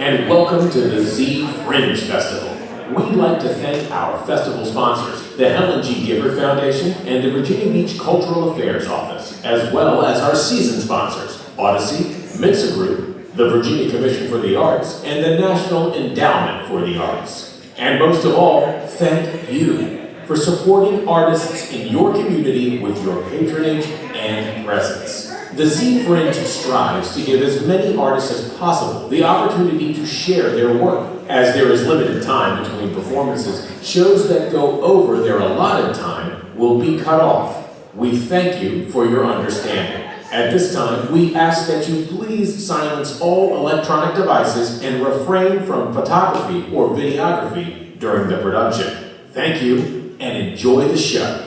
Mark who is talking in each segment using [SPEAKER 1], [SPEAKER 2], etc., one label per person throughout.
[SPEAKER 1] and welcome to the Z Fringe Festival. We'd like to thank our festival sponsors, the Helen G. Giver Foundation and the Virginia Beach Cultural Affairs Office, as well as our season sponsors, Odyssey, Mensa Group, the Virginia Commission for the Arts, and the National Endowment for the Arts. And most of all, thank you for supporting artists in your community with your patronage and presence. The Z Fringe strives to give as many artists as possible the opportunity to share their work. As there is limited time between performances, shows that go over their allotted time will be cut off. We thank you for your understanding. At this time, we ask that you please silence all electronic devices and refrain from photography or videography during the production. Thank you, and enjoy the show.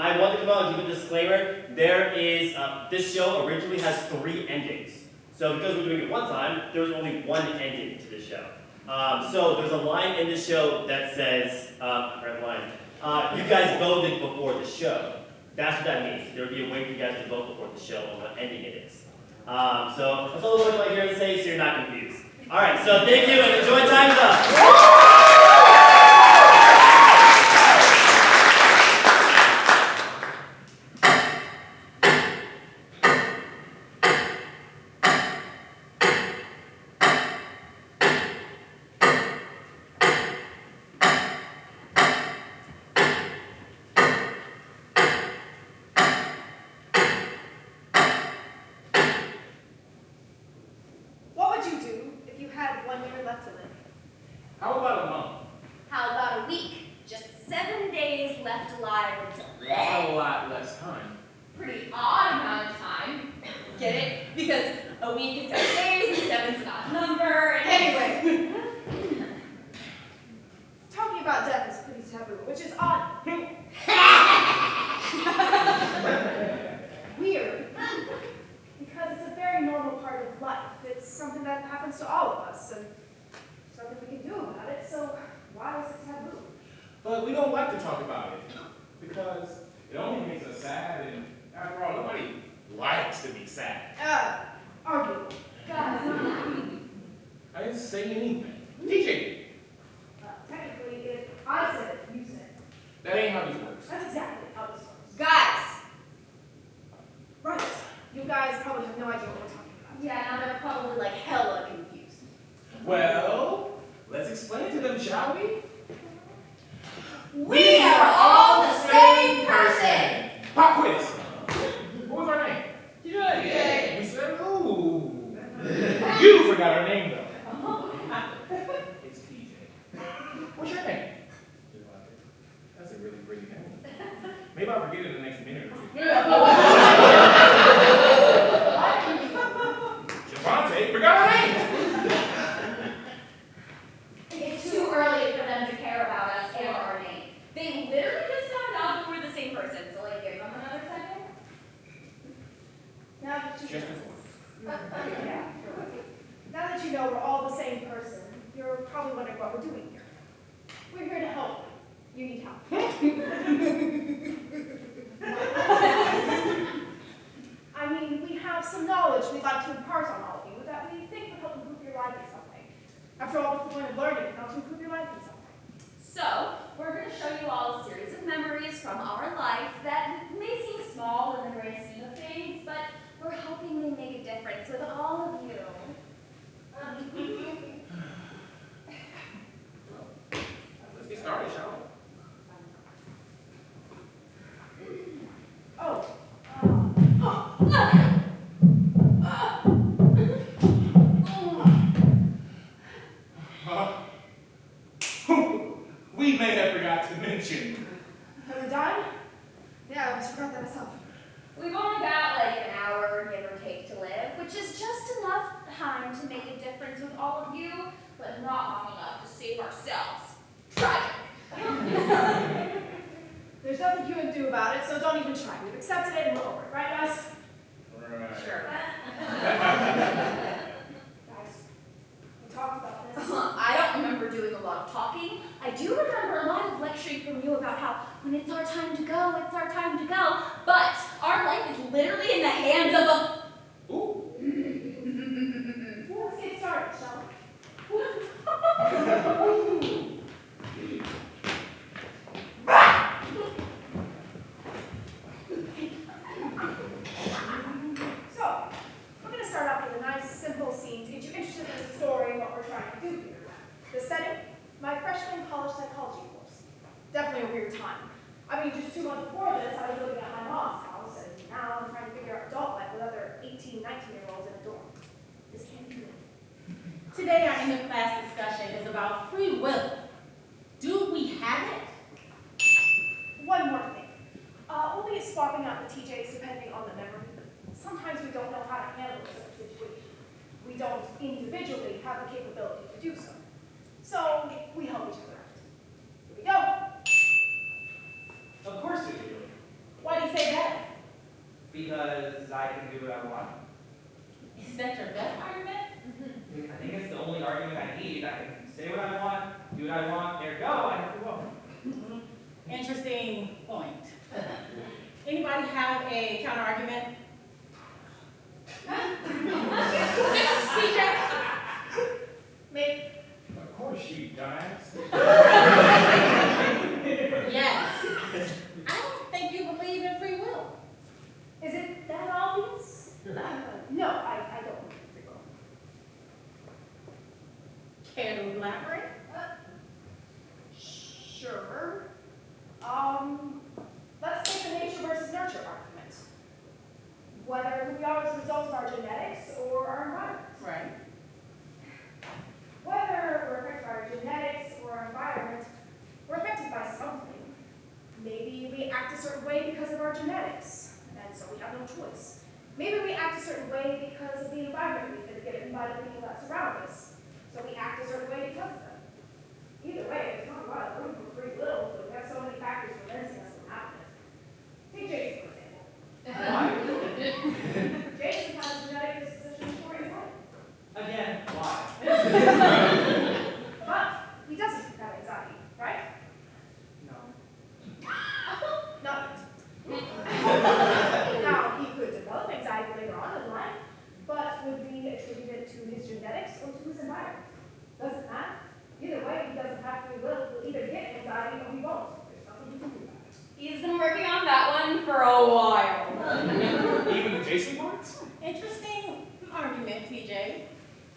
[SPEAKER 2] I want to come out and give a disclaimer. This show originally has 3 endings. So because we're doing it one time, there's only one ending to the show. So there's a line in the show that says, red line, you guys voted before the show. That's what that means. There would be a way for you guys to vote before the show on what ending it is. So that's all I'm here to say so you're not confused. All right, so thank you and enjoy Time's Up.
[SPEAKER 3] How about a month?
[SPEAKER 4] How about a week? Just 7 days left alive until then.
[SPEAKER 3] That's a lot less time.
[SPEAKER 4] Pretty odd amount of time. Get it? Because a week is 7 days and 7's not a number. And
[SPEAKER 5] anyway. Talking about death is pretty taboo, which is odd. Weird. Because it's a very normal part of life. It's something that happens to all of us, and nothing we can do about it, so why is it taboo?
[SPEAKER 3] But we don't like to talk about it, because it only makes us sad, and after all, nobody likes to be sad.
[SPEAKER 5] Arguable.
[SPEAKER 4] Guys,
[SPEAKER 3] I didn't say anything. DJ!
[SPEAKER 5] Technically, if I said it, you said it.
[SPEAKER 3] That ain't how this works.
[SPEAKER 5] That's exactly how this works.
[SPEAKER 4] guys!
[SPEAKER 5] Right. You guys probably have no idea what we're talking about.
[SPEAKER 4] Yeah, now they're probably like hella confused.
[SPEAKER 3] Well, let's explain it to them, shall we?
[SPEAKER 4] We are all the same person!
[SPEAKER 3] Pop quiz! What was our name?
[SPEAKER 4] DJ.
[SPEAKER 3] We said, ooh. You forgot our name, though. It's PJ. What's your name? That's a really pretty name. Maybe I'll forget it in the next minute or two. Javante forgot our name!
[SPEAKER 4] It's too early for them to care about us or our name. They literally just found out that we're the same person, so like give them another second.
[SPEAKER 5] Now that you
[SPEAKER 3] Just before.
[SPEAKER 5] yeah. Now that you know we're all the same person, you're probably wondering what we're doing here. We're here to help. You need help. I mean, we have some knowledge we'd like to impart on all of you that we think would help improve your life in some way. After all, what's the point of learning if not to improve your life in some way?
[SPEAKER 4] So, we're going to show you all a series of memories from our life that may seem small in the grand scheme of things, but we're hoping they make a difference with all of you.
[SPEAKER 3] Let's get started, shall we? We may have forgot to mention.
[SPEAKER 5] Are we done? Yeah, I almost forgot that myself.
[SPEAKER 4] We've only got like an hour, give or take, to live, which is just enough time to make a difference with all of you, but not long enough to save ourselves. Tragic.
[SPEAKER 5] There's nothing you can do about it, so don't even try. We've accepted it and we're over it, right, guys?
[SPEAKER 3] Right.
[SPEAKER 4] Sure. a lot of talking. I do remember a lot of lecturing from you about how when it's our time to go, it's our time to go. But our life is literally in the hands of a...
[SPEAKER 3] Ooh.
[SPEAKER 5] Let's get started, shall So, we're going to start off with a nice, simple scene to get you interested in the story and what we're trying to do here. The setting, my freshman college psychology course. Definitely a weird time. I mean, just 2 months before this, I was living at my mom's house, and now I'm trying to figure out adult life with other 18, 19-year-olds in a dorm. This can't be good.
[SPEAKER 6] Today, our end of class discussion is about free will. Do we have it?
[SPEAKER 5] One more thing. We'll be swapping out the TJs depending on the memory. Sometimes we don't know how to handle a certain situation. We don't individually have the capability to do so. So we help each other out. Here we go.
[SPEAKER 3] Of course we do.
[SPEAKER 6] Why do you say that?
[SPEAKER 3] Because I can do what I want.
[SPEAKER 6] Is that your best argument?
[SPEAKER 3] I think it's the only argument I need. I can say what I want, do what I want, there go, I have to go.
[SPEAKER 6] Interesting point. Anybody have a counter argument? TJ?
[SPEAKER 5] Me.
[SPEAKER 3] Of course, you dumbass.
[SPEAKER 6] Yes. I don't think you believe in free will.
[SPEAKER 5] Is it that obvious? No, I don't believe in free will.
[SPEAKER 6] Care to elaborate?
[SPEAKER 5] Sure. Let's take the nature versus nurture argument. Whether who we are is a result of our genetics or our environment.
[SPEAKER 6] Right.
[SPEAKER 5] Whether we're affected by our genetics or our environment, we're affected by something. Maybe we act a certain way because of our genetics, and so we have no choice. Maybe we act a certain way because of the environment we've been given by the people that surround us, so we act a certain way because of them. Either way, there's not a lot of room for free will, but we have so many factors preventing us from having it. Take Jason, for example.
[SPEAKER 3] Why?
[SPEAKER 5] Jason has a genetic disposition for his life.
[SPEAKER 3] Again, why?
[SPEAKER 5] But he doesn't have anxiety, right?
[SPEAKER 3] No.
[SPEAKER 5] Not yet. Now, he could develop anxiety later on in life, but would we attribute it to his genetics or to his environment? Doesn't matter. Either way, he doesn't have free will. He'll either get anxiety or he won't. There's nothing you can do about it.
[SPEAKER 4] He's been working on that one for a while.
[SPEAKER 3] Even the Jason parts?
[SPEAKER 6] Interesting argument, TJ,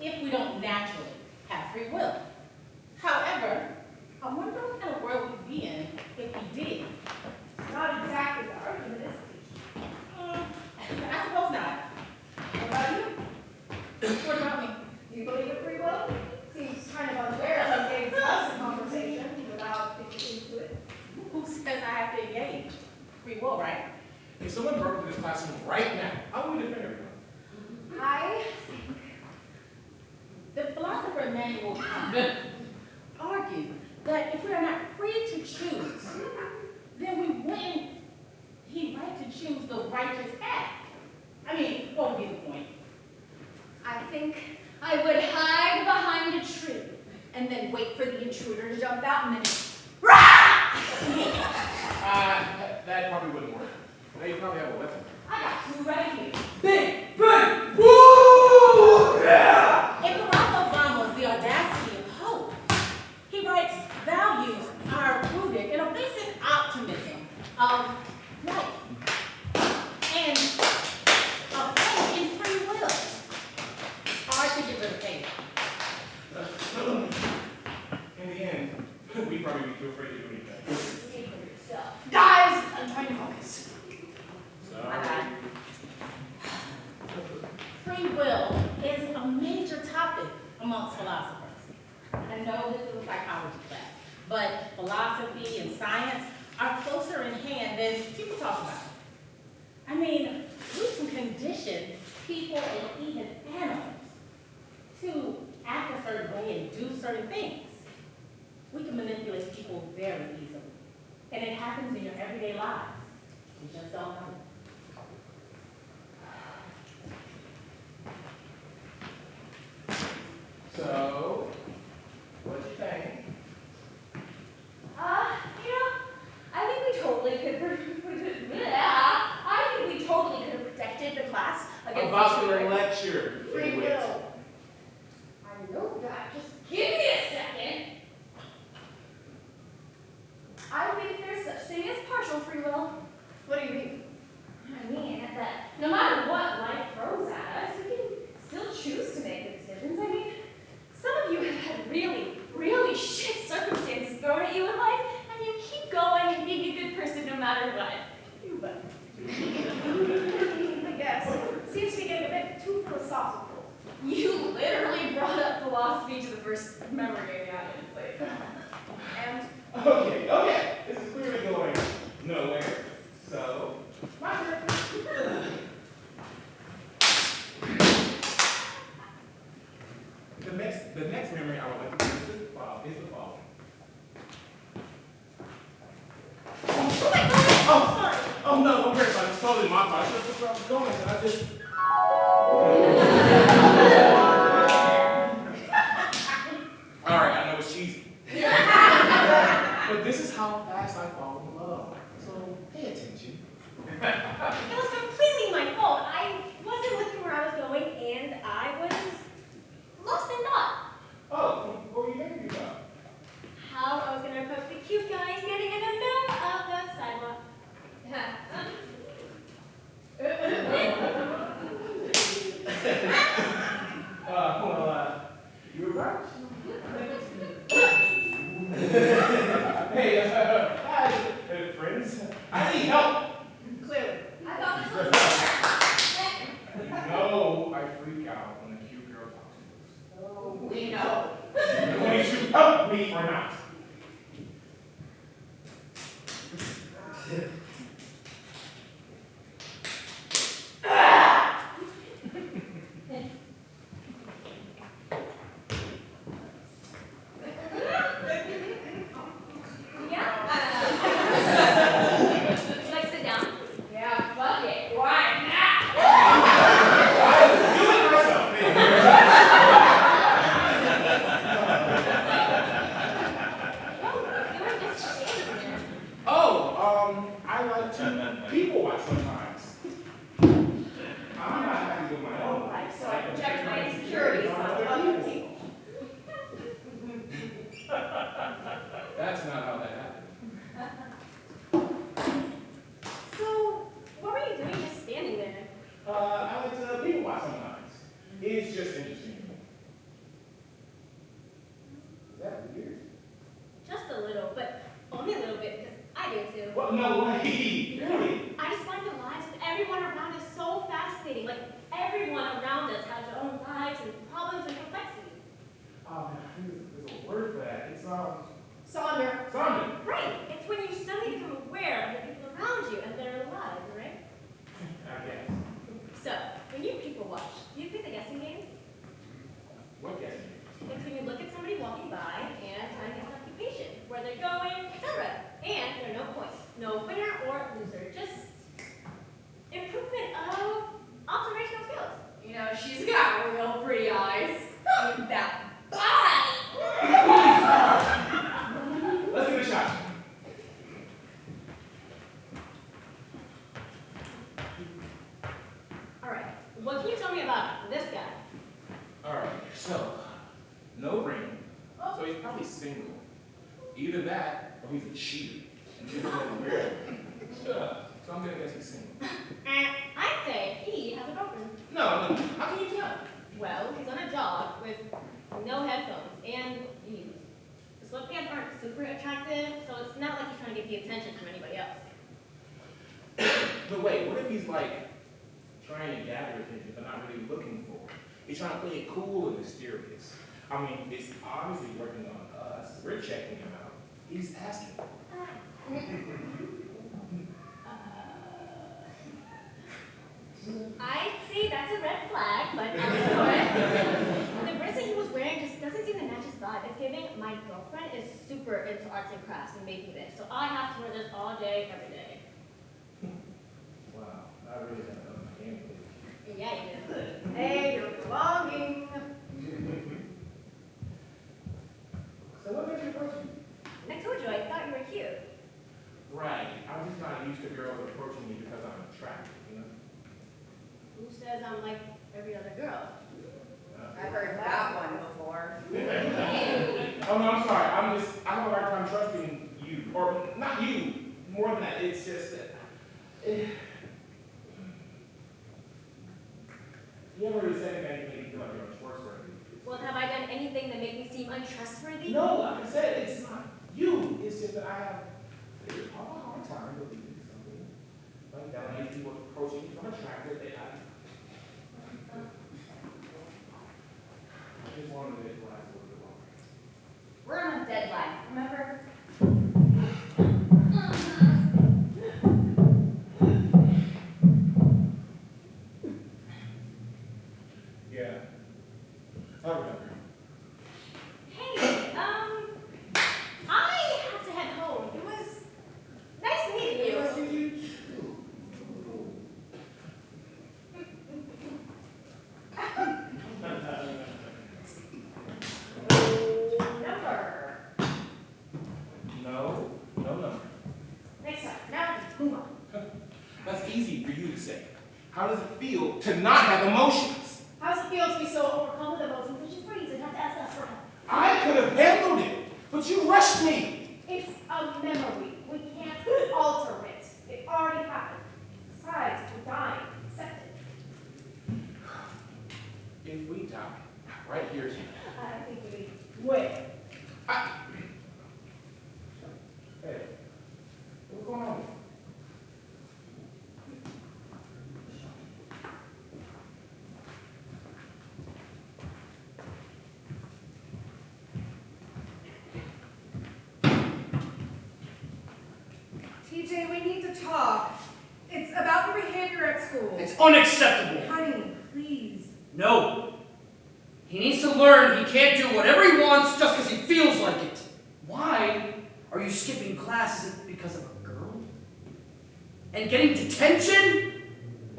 [SPEAKER 6] if we don't naturally have free will. However, I wonder what kind of world we'd be in if we did.
[SPEAKER 5] Not exactly the argument, is it?
[SPEAKER 6] I suppose not.
[SPEAKER 5] What about you?
[SPEAKER 6] What about me?
[SPEAKER 5] Do you believe in free will? Seems kind of unfair to engage us in conversation without thinking into it.
[SPEAKER 6] Who says I have to engage? Free will, right?
[SPEAKER 3] If someone broke into this classroom right now, how would we defend everyone?
[SPEAKER 5] I
[SPEAKER 6] The philosopher Immanuel Kant argued that if we are not free to choose, then we wouldn't he right to choose the righteous path. I mean, what would be the point?
[SPEAKER 4] I think I would hide behind a tree and then wait for the intruder to jump out and then
[SPEAKER 3] That probably wouldn't work. Now you probably have a weapon.
[SPEAKER 4] I got two right here.
[SPEAKER 3] Bang! Bang! Woo! Yeah!
[SPEAKER 6] In Barack Obama's The Audacity of Hope, he writes, values are rooted in a basic optimism of life and a faith in free will. It's hard to get rid of faith.
[SPEAKER 3] In the end, we'd probably be too afraid to do anything.
[SPEAKER 4] Speak for yourself.
[SPEAKER 5] Guys, I'm trying to focus.
[SPEAKER 3] So,
[SPEAKER 6] My bad. Free will is a major topic amongst philosophers. I know this is a psychology class, but philosophy and science are closer in hand than people talk about. I mean, we can condition people and even animals to act a certain way and do certain things. We can manipulate people very easily, and it happens in your everyday lives. You just don't know.
[SPEAKER 3] So, what do you think Okay. This is clearly going nowhere. So, my turn. The next memory I would like to use is the following. Oh, sorry. Oh no, I'm very sorry. It's totally my fault. I should have put where I was going, and I just. All right, I know it's cheesy. But this is how fast I fall in love. So pay attention.
[SPEAKER 5] It was completely my fault. I wasn't looking where I was going, and I was lost in thought.
[SPEAKER 3] Oh, what were you thinking about?
[SPEAKER 5] How I was going to approach the cute guy standing in the middle of the sidewalk.
[SPEAKER 3] You're right. Hey, hi, friends. I need help.
[SPEAKER 5] Clearly. I thought this was
[SPEAKER 3] You know I freak out when a cute girl talks to us.
[SPEAKER 5] Oh, we know.
[SPEAKER 3] You're going to help me or not? I like to people watch sometimes. I'm not happy with my own life,
[SPEAKER 5] So I project my insecurities onto other people.
[SPEAKER 3] That's not how that happened.
[SPEAKER 5] So, what were you doing just standing there?
[SPEAKER 3] I like to people watch sometimes. It's just interesting. Is that weird?
[SPEAKER 5] Just a little, but only a little bit because I do too.
[SPEAKER 3] Well, no way. Really?
[SPEAKER 5] I just find the lives of everyone around us so fascinating. Like, everyone around us has their own lives and problems and complexity.
[SPEAKER 3] There's a word for that. It's,
[SPEAKER 5] Sonder.
[SPEAKER 3] Sonder.
[SPEAKER 5] Right. It's when you suddenly become aware of the people around you and their lives, right?
[SPEAKER 3] I guess.
[SPEAKER 5] So, when you people watch, do you play the guessing game?
[SPEAKER 3] What guessing?
[SPEAKER 5] It's when you look at somebody walking by and try to guess their occupation, where they're going, etc. And there are no points. No winner or loser. Just improvement of observational skills. You know, she's got real pretty eyes. And that body!
[SPEAKER 3] Let's give it a shot.
[SPEAKER 5] Alright, what can you tell me about this guy?
[SPEAKER 3] Alright, so, no ring. So he's probably single. Either that, or he's a cheater. And he's like weird. So I'm gonna guess he's single.
[SPEAKER 5] I'd say he has a girlfriend.
[SPEAKER 3] No, how can you tell?
[SPEAKER 5] Well, he's on a job with no headphones and jeans. The sweatpants aren't super attractive, so it's not like he's trying to get the attention from anybody else.
[SPEAKER 3] But wait, what if he's like trying to gather attention but not really looking for it? He's trying to play it cool and mysterious. I mean, it's obviously working on us. We're checking him out. He's asking.
[SPEAKER 5] I'd say that's a red flag, but I'm sure. The bracelet he was wearing just doesn't seem to match his vibe. It's giving my girlfriend is super into arts and crafts and making this, so I have to wear this all day, every day.
[SPEAKER 3] Wow, I really don't know my game page.
[SPEAKER 5] Yeah, you do. Hey, you're belonging.
[SPEAKER 3] So what makes you approach you?
[SPEAKER 5] I told you, I thought you were cute.
[SPEAKER 3] Right. I'm just not used to girls approaching me because I'm attractive, you know?
[SPEAKER 5] Who says I'm like every other girl?
[SPEAKER 7] I've heard that one before.
[SPEAKER 3] Oh no, I'm sorry. I have a hard time trusting you. Or not you. More than that. It's just that. You haven't really said anything that you feel like you're untrustworthy.
[SPEAKER 5] Well, have I done anything that make me seem untrustworthy?
[SPEAKER 3] No, like I said, it's not you. It's just that I have a hard time believing something like that. When these people approaching me from attractive, I just wanted to last a little bit longer.
[SPEAKER 7] We're on a deadline, remember?
[SPEAKER 3] How does it feel to not have emotions?
[SPEAKER 5] How does it feel to be so overcome with emotions that you freeze and have to ask us for help?
[SPEAKER 3] I could have handled it, but you rushed me.
[SPEAKER 5] It's a memory. We can't alter it. It already happened. Besides, we're dying. Accept it.
[SPEAKER 3] If we die, right here today.
[SPEAKER 5] I think we need way.
[SPEAKER 3] Hey, what's going on?
[SPEAKER 8] TJ, we need to talk. It's about your behavior at school.
[SPEAKER 9] It's unacceptable.
[SPEAKER 8] Honey, please.
[SPEAKER 9] No. He needs to learn he can't do whatever he wants just because he feels like it. Why are you skipping class? Is it because of a girl? And getting detention?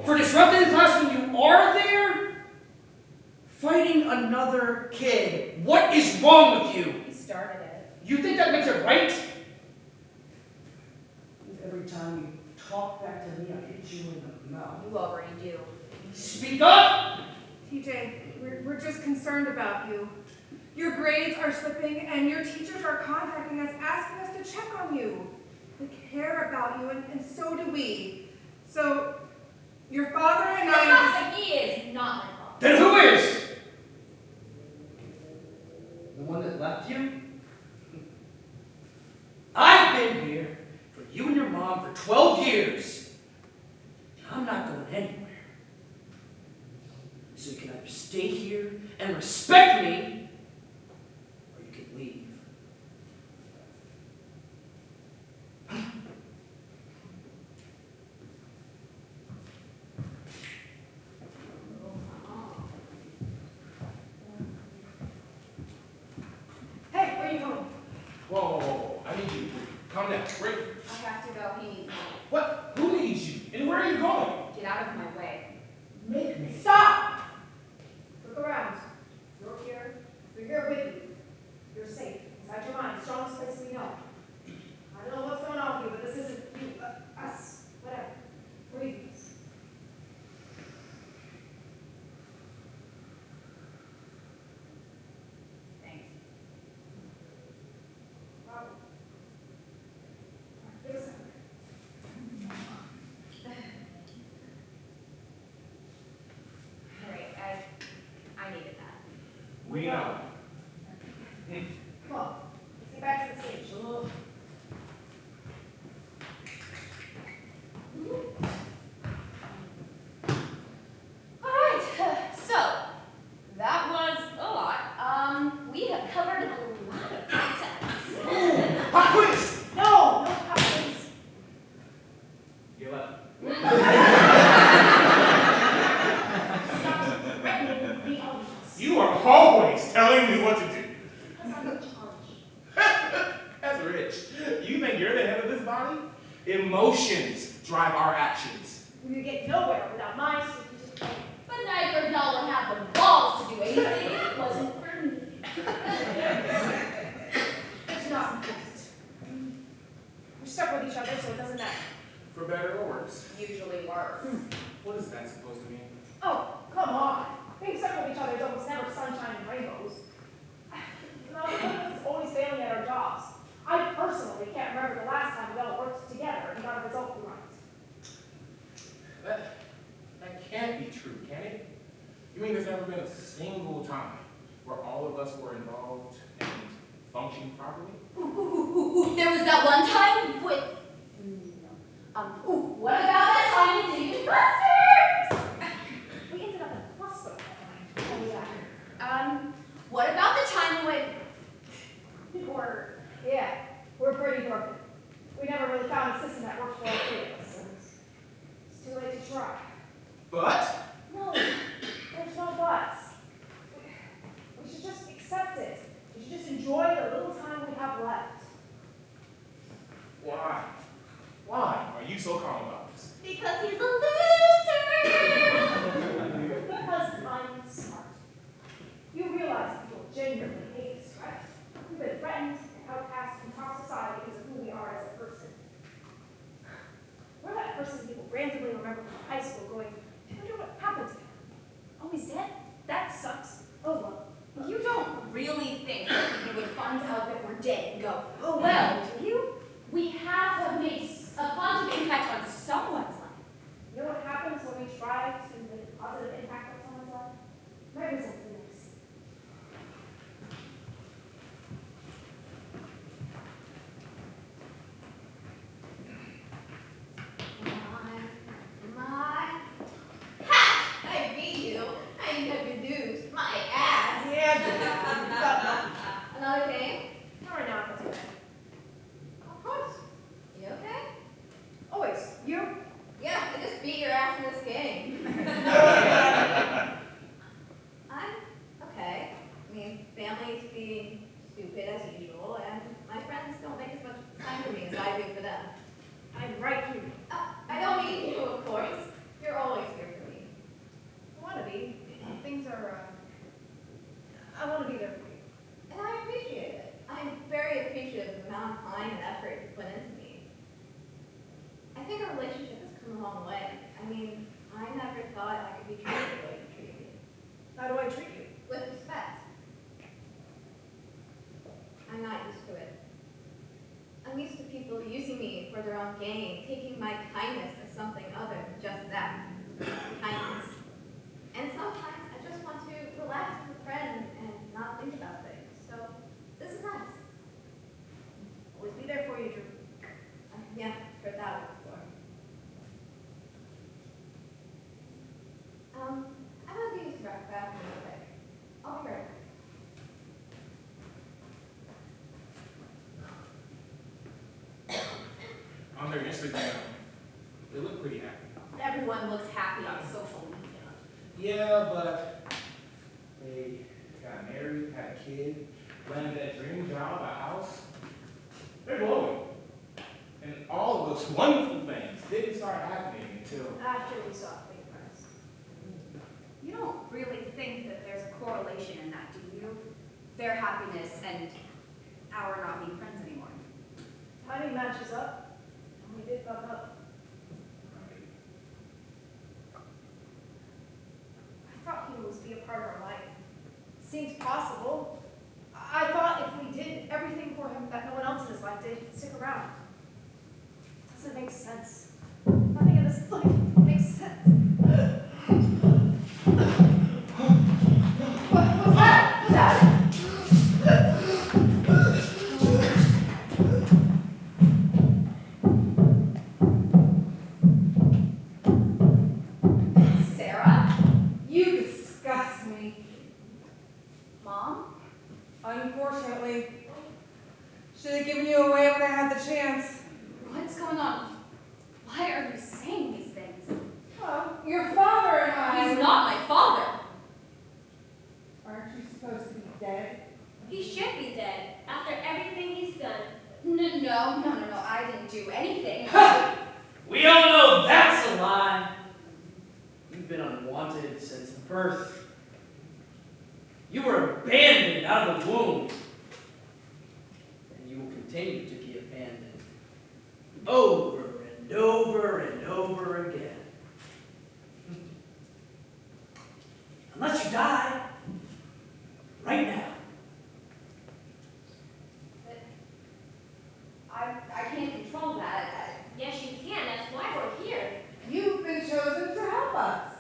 [SPEAKER 9] For disrupting class when you are there? Fighting another kid. What is wrong with you?
[SPEAKER 7] He started it.
[SPEAKER 9] You think that makes it right? Every time you talk back to me, I hit you in the mouth.
[SPEAKER 7] You already do.
[SPEAKER 9] Speak up!
[SPEAKER 8] TJ, we're just concerned about you. Your grades are slipping, and your teachers are contacting us, asking us to check on you. They care about you, and so do we. So, your father and I...
[SPEAKER 4] He is not my father.
[SPEAKER 9] Then who is? The one that left you? I've been here for you and your mom for 12 years. I'm not going anywhere. So you can either stay here and respect me, or you can leave.
[SPEAKER 5] Hey, where are you going?
[SPEAKER 3] Whoa. I need you. Calm down. Wait.
[SPEAKER 7] I have to go. He needs me.
[SPEAKER 3] What? Who needs you? And where are you going?
[SPEAKER 7] Get out of my way.
[SPEAKER 3] Make me.
[SPEAKER 5] Stop! Look around. You're here. We're here with you. You're safe. Inside your mind. Strongest place we know. I don't know what's going on with you, but this isn't you, us, whatever. We're you.
[SPEAKER 7] Thanks.
[SPEAKER 5] Wow. Give us a second.
[SPEAKER 7] Great. I needed that.
[SPEAKER 3] We know.
[SPEAKER 5] Come on. Let's get back to the stage.
[SPEAKER 4] All right, so that was a lot. We have covered a lot of content.
[SPEAKER 3] Pop quiz!
[SPEAKER 5] No pop quiz.
[SPEAKER 3] Give up.
[SPEAKER 5] Stop threatening the audience.
[SPEAKER 3] You are always telling me what to do.
[SPEAKER 5] Because I'm in charge.
[SPEAKER 3] That's rich. You think you're the head of this body? Emotions drive our actions.
[SPEAKER 5] We get nowhere without my strategic plan.
[SPEAKER 4] But neither of y'all would have the balls to do anything if it wasn't for me.
[SPEAKER 5] It's not important. We're stuck with each other, so it doesn't matter.
[SPEAKER 3] For better or worse.
[SPEAKER 7] Usually worse.
[SPEAKER 3] What is that supposed to mean?
[SPEAKER 5] Oh, come on. Being stuck with each other is almost never sunshine and rainbows. No, one of us is always failing at our jobs. I personally can't remember the last time we all worked together and got a result right.
[SPEAKER 3] That can't be true, can it? You mean there's never been a single time where all of us were involved and functioning properly?
[SPEAKER 4] There was that one time with. What about that time we did clusters?
[SPEAKER 5] We ended up in a hospital. Oh, yeah.
[SPEAKER 4] What about the time when.
[SPEAKER 5] We're pretty broken. We never really found a system that worked for all three of us. So it's too late to try.
[SPEAKER 3] But
[SPEAKER 5] No, there's no buts. We should just accept it. We should just enjoy the little time we have left.
[SPEAKER 3] why? Why are you so calm about this?
[SPEAKER 4] Because he's a loser!
[SPEAKER 5] Because I'm smart. You realize people genuinely hate us, right? We've been threatened and outcast from top society because of who we are as a person.
[SPEAKER 7] time and effort you put into me. I think our relationship has come a long way. I mean, I never thought I could be treated the way you treat me.
[SPEAKER 5] How do I treat you?
[SPEAKER 7] With respect. I'm not used to it. I'm used to people using me for their own gain, taking my kindness as something other than just that, kindness. And sometimes I just want to relax with a friend and not think about things. So this is nice.
[SPEAKER 5] Always be there for you, Drew.
[SPEAKER 7] Yeah, heard that one before. I'm gonna use the bathroom real quick. I'll be right back.
[SPEAKER 3] On their Instagram, they look pretty happy.
[SPEAKER 7] Everyone looks happy on social media.
[SPEAKER 3] Yeah, but they got married, had a kid, landed that dream job, a house. They're glowing. And all of those wonderful things didn't start happening until
[SPEAKER 5] After we saw fingerprints.
[SPEAKER 7] You don't really think that there's a correlation in that, do you? Their happiness and our not being friends anymore.
[SPEAKER 5] Timing matches up, and we did fuck up. I thought he was be a part of our life. Seemed possible. I thought if we did everything for him that no one else in his life did, he'd stick around. Doesn't make sense. Nothing in this life makes sense. What's that? What's that?
[SPEAKER 7] Sarah?
[SPEAKER 8] You disgust me.
[SPEAKER 7] Mom?
[SPEAKER 8] Unfortunately. Should have given you away when I had the chance.
[SPEAKER 7] What's going on? Why are you saying these things?
[SPEAKER 8] Well, your father and I...
[SPEAKER 7] He's not my father.
[SPEAKER 8] Aren't you supposed to be dead?
[SPEAKER 4] He should be dead after everything he's done.
[SPEAKER 7] No, I didn't do anything.
[SPEAKER 9] We all know that's a lie. You've been unwanted since birth. You were abandoned out of the womb. And you will continue to be abandoned. Over and over and over again. Unless you die. Right now.
[SPEAKER 7] I can't control that.
[SPEAKER 4] Yes, you can. That's why we're here.
[SPEAKER 8] You've been chosen to help us.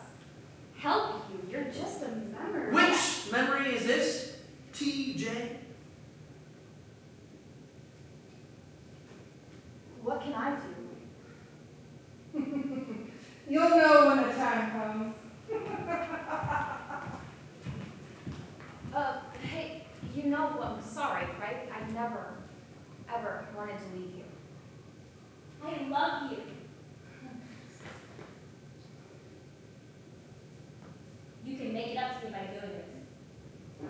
[SPEAKER 7] Help you. You're just a memory.
[SPEAKER 9] Which memory is this, TJ?
[SPEAKER 7] What can I do?
[SPEAKER 8] You'll know when the time comes.
[SPEAKER 4] Hey, you know I'm sorry, right? I never, ever wanted to leave you. I love you. You can make it up to me by doing this.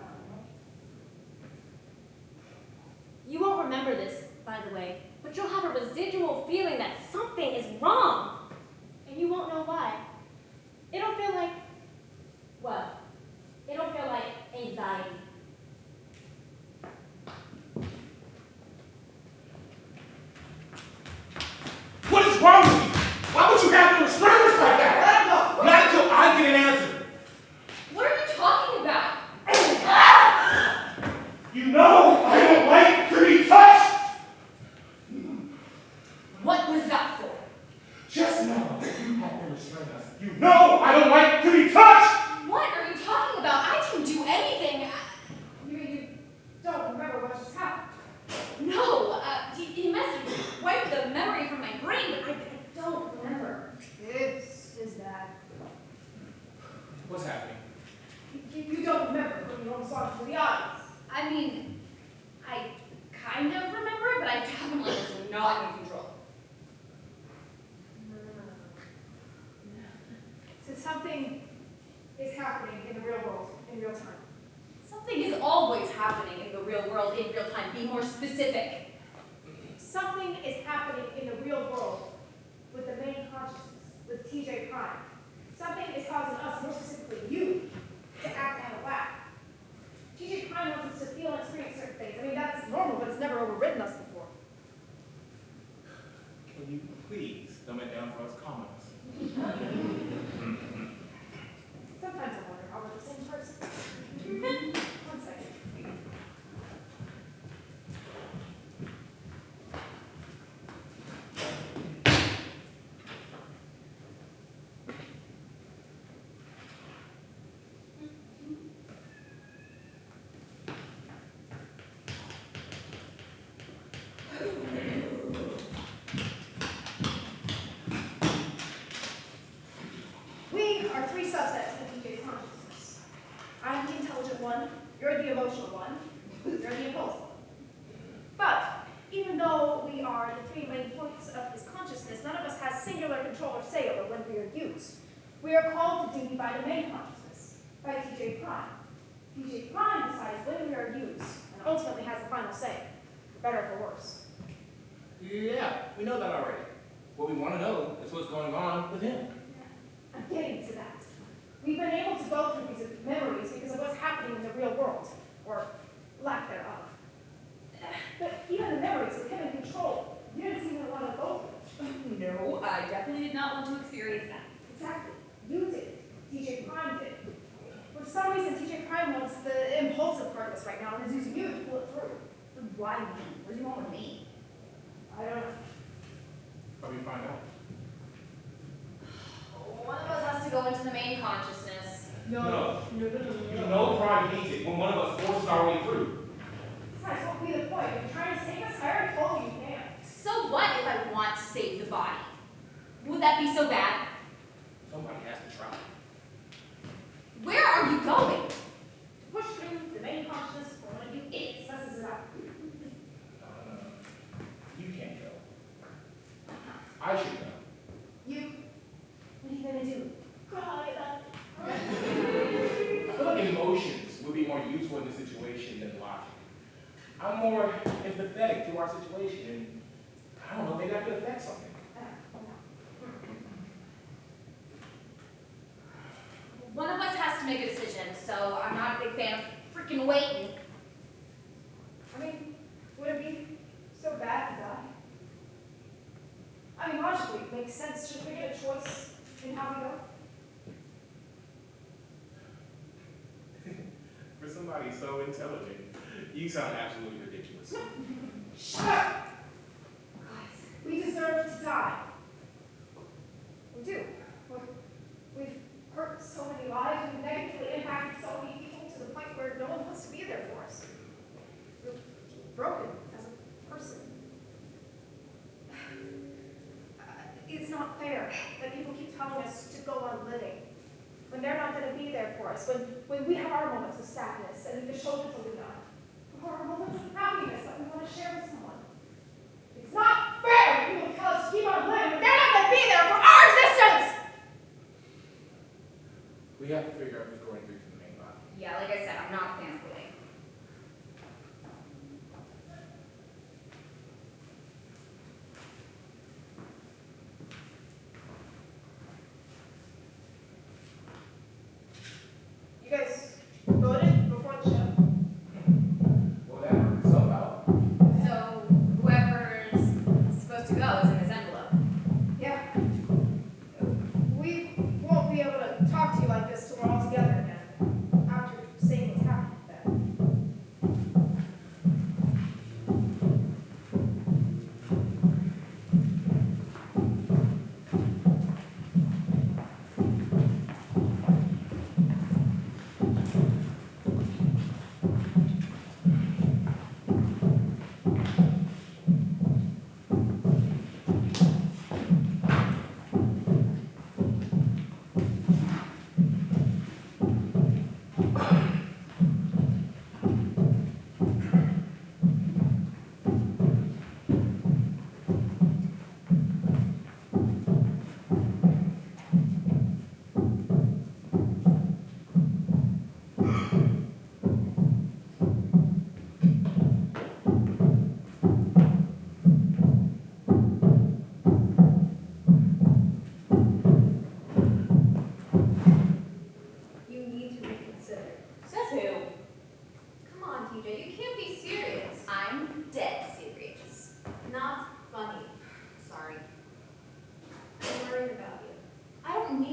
[SPEAKER 4] You won't remember this, by the way, but you'll have a residual feeling that something is wrong. And you won't know why. It'll feel like, well, it'll feel like anxiety.
[SPEAKER 3] what is wrong with you? Why would you have to restrain us like that? Not until I get an answer.
[SPEAKER 4] What are you talking about?
[SPEAKER 3] You know I don't like to be touched.
[SPEAKER 4] What was that for?
[SPEAKER 3] Just know that you have to restrain us. You know I don't like to be touched.
[SPEAKER 4] What are you talking about? I didn't do anything.
[SPEAKER 5] You don't remember what just happened.
[SPEAKER 4] No, he must have wiped the memory from my brain, but I don't remember.
[SPEAKER 5] This is bad.
[SPEAKER 3] What's happening?
[SPEAKER 5] You don't remember when you almost walked into the audience.
[SPEAKER 4] I mean, I kind of remember it, but I definitely was not in control.
[SPEAKER 5] So something is happening in the real world in real time.
[SPEAKER 4] Something is always happening in the real world in real time. Be more specific.
[SPEAKER 5] Something is happening in the real world with the main consciousness, with TJ Prime. Something is causing us, more specifically you, to act out of whack. TJ Prime wants us to feel and experience certain things. I mean, that's normal, but it's never overridden us before.
[SPEAKER 3] Please, dumb it down for us commoners.
[SPEAKER 5] Sometimes I wonder how we're the same person. One second. We are three subsets of TJ's consciousness. I'm the intelligent one, you're the emotional one, you're the impulsive one. But even though we are the three main points of his consciousness, none of us has singular control or say over when we are used. We are called to duty by the main consciousness, by TJ Prime. TJ Prime decides when we are used, and ultimately has the final say, for better or for worse.
[SPEAKER 3] Yeah, we know that already. What we want to know is what's going on with him.
[SPEAKER 5] I'm getting to that. We've been able to go through these memories because of what's happening in the real world, or lack thereof. But even the memories with him in control, you didn't seem to want to go through.
[SPEAKER 10] No, I definitely did not want to experience that.
[SPEAKER 5] Exactly. You did. TJ Prime did. For some reason, TJ Prime wants the impulsive part of us right now and is using you to pull it through.
[SPEAKER 10] Why me? What do you want with me?
[SPEAKER 5] I don't know.
[SPEAKER 3] But we find out.
[SPEAKER 10] One of us has to go into the main consciousness.
[SPEAKER 3] No. You know Prime needs it when one of us forces our way through.
[SPEAKER 5] Besides, what would be the point? If you're trying to save us, I already told you you can't.
[SPEAKER 10] So what if I want to save the body? Would that be so bad?
[SPEAKER 3] Somebody has to try.
[SPEAKER 10] Where are you going?
[SPEAKER 5] To push through the main consciousness for one of you idiots messes it up.
[SPEAKER 3] You can't go. I should go.
[SPEAKER 5] You? What are you gonna do? Cry about it?
[SPEAKER 3] I feel like emotions would be more useful in this situation than logic. I'm more empathetic to our situation, and I don't know, maybe I could affect something.
[SPEAKER 10] One of us has to make a decision, so I'm not a big fan of freaking waiting.
[SPEAKER 5] I mean, would it be so bad to die? I mean, logically, it makes sense. Should we get a choice in how we go?
[SPEAKER 3] For somebody so intelligent, you sound absolutely ridiculous.
[SPEAKER 5] Shut up! Guys, we deserve to die. We do. We've hurt so many lives, we've negatively impacted so many people to the point where no one wants to be there for us. We're broken as a person. It's not fair that people keep telling us to go on living when they're not going to be there for us, when we have our moments of sadness and the shoulder to lean on, or our moments of happiness that we want to share with someone. It's not fair that people tell us to keep on living when they're not going to be there for our existence!
[SPEAKER 3] We have to figure out who's going through to the main body.
[SPEAKER 10] Yeah, like I said, I'm not a fan of waiting.
[SPEAKER 5] You guys voted before the show?
[SPEAKER 3] Well, that worked itself out.
[SPEAKER 10] So whoever's supposed to go is in this envelope.
[SPEAKER 5] Yeah. We won't be able to talk to you like this till we're all together again, after seeing what's happened then.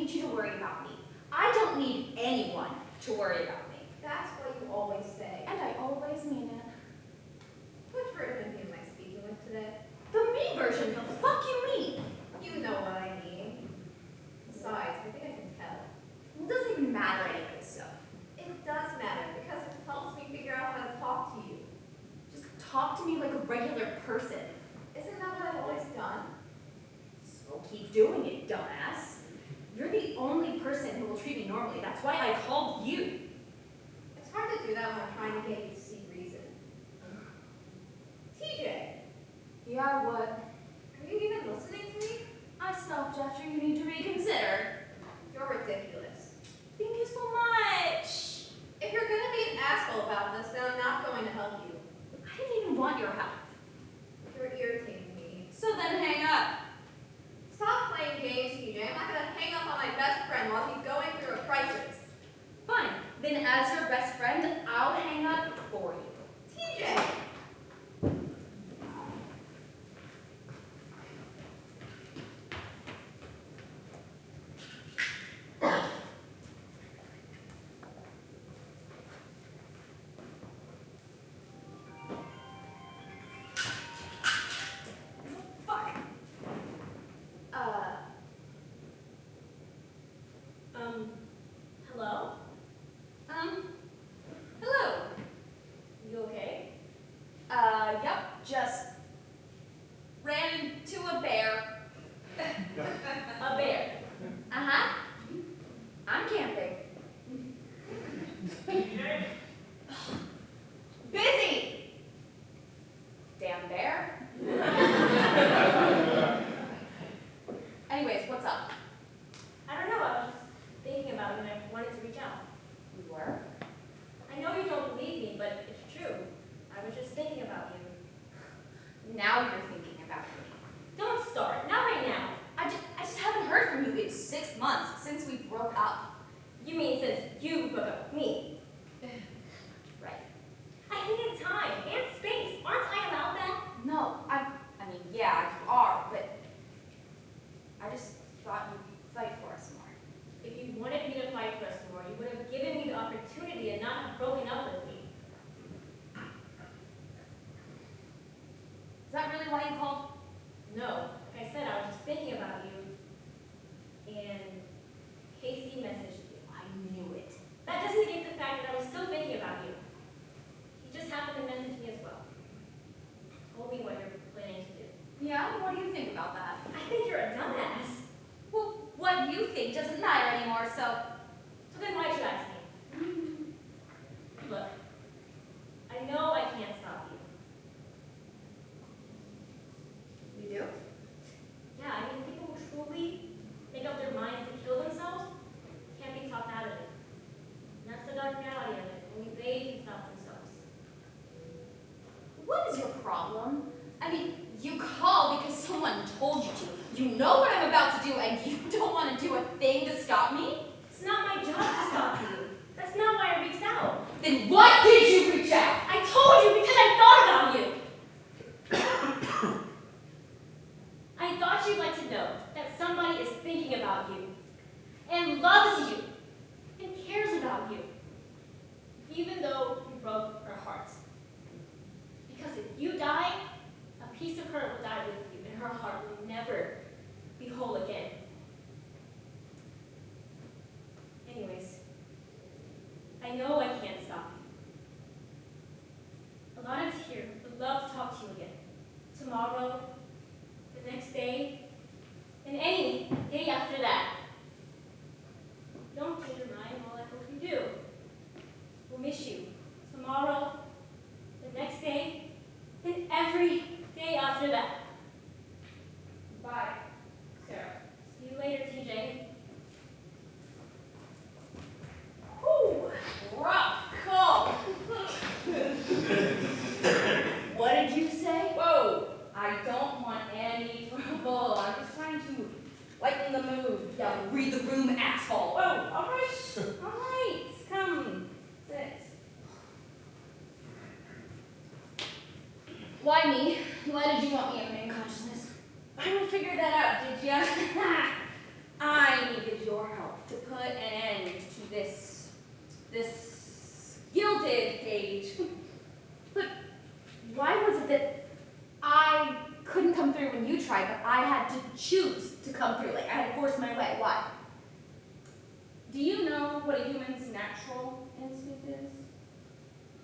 [SPEAKER 10] need you to worry about me. I don't need anyone to worry about me.
[SPEAKER 7] That's what you always say.
[SPEAKER 10] And I always mean it.
[SPEAKER 7] Which version of you am I speaking with today?
[SPEAKER 10] The me version, the fuck you mean?
[SPEAKER 7] You know what I mean. Besides, I think I can tell.
[SPEAKER 10] It doesn't even matter any of this stuff.
[SPEAKER 7] It does matter because it helps me figure out how to talk to you.
[SPEAKER 10] Just talk to me like a regular person.
[SPEAKER 7] Isn't that what I've always done?
[SPEAKER 10] So keep doing it, dumbass. You're the only person who will treat me normally. That's why I called you.
[SPEAKER 7] It's hard to do that when I'm trying to get you to see reason. TJ,
[SPEAKER 10] Yeah, what?
[SPEAKER 7] are you even listening to me?
[SPEAKER 10] I stopped after you need to reconsider.
[SPEAKER 7] You're ridiculous.
[SPEAKER 10] Thank you so much.
[SPEAKER 7] If you're gonna be an asshole about this, then I'm not going to help you.
[SPEAKER 10] I didn't even want your help.
[SPEAKER 7] You're irritating me.
[SPEAKER 10] So then hang up.
[SPEAKER 7] Stop playing games, TJ. I'm not gonna hang up on my best friend while he's going through a crisis.
[SPEAKER 10] Fine. Then as your best friend, I'll hang up for you.
[SPEAKER 7] TJ!
[SPEAKER 10] Fuck. Hello? Hello. You okay? Yep, just ran into a bear. A bear. Uh-huh. I'm camping. Busy! Damn bear. Anyways, what's up? I don't know, I was just thinking about you and I wanted to reach out. You were? I know you don't believe me, but it's true. I was just thinking about you. Now you're thinking about me. Don't start, not right now. I just haven't heard from you in 6 months since we broke up. You mean since you broke up with me? Right. I needed time and space. Aren't I allowed that? No, I mean, yeah, you are, but I just thought you'd fight for us more. If you wanted me to fight for us more, you would have given me the opportunity and not have broken up with me. Is that really why you called? No. Like I said, I was just thinking about you. And Casey messaged you. I knew it. That doesn't negate the fact that I was still thinking about you. He just happened to message me as well. Told me what you're planning to do. Yeah? What do you think about that? I think you're a dumbass. Well, what you think doesn't matter anymore, so then why'd you ask me? Look, I know I can't stop you. You do? Yeah, I mean, people who truly make up their minds to kill themselves can't be talked out of it. And that's the dark reality of it. Only they can stop themselves. What is your problem? I mean, you call because someone told you to. You know what I'm about to do, and you don't want to do a thing to stop me? It's not my job to stop you. That's not why I reached out. Then what did you reach out? I told you because I thought about you. I thought you'd like to know that somebody is thinking about you, and loves you, and cares about you, even though you broke her heart. Because if you die, a piece of her will die with you, and her heart will never be whole again. Anyways, I know I can't stop you. A lot of us here would love to talk to you again. Tomorrow, the next day, and any day after that. Don't change your mind, well, I hope you do. We'll miss you tomorrow, the next day, and every day after that. Bye, Sarah. See you later, TJ. Whew, rough call. What did you say? Whoa, I don't want any trouble. I'm just trying to lighten the mood. Yeah, read the room, asshole. Oh, all right. All right, come, sit. Why me? Why did you want me in main consciousness? I didn't figure that out, did ya? I needed your help to put an end to this gilded age. But why was it that I couldn't come through when you tried, but I had to choose to come through? Like, I had to force my way. Why? Do you know what a human's natural instinct is?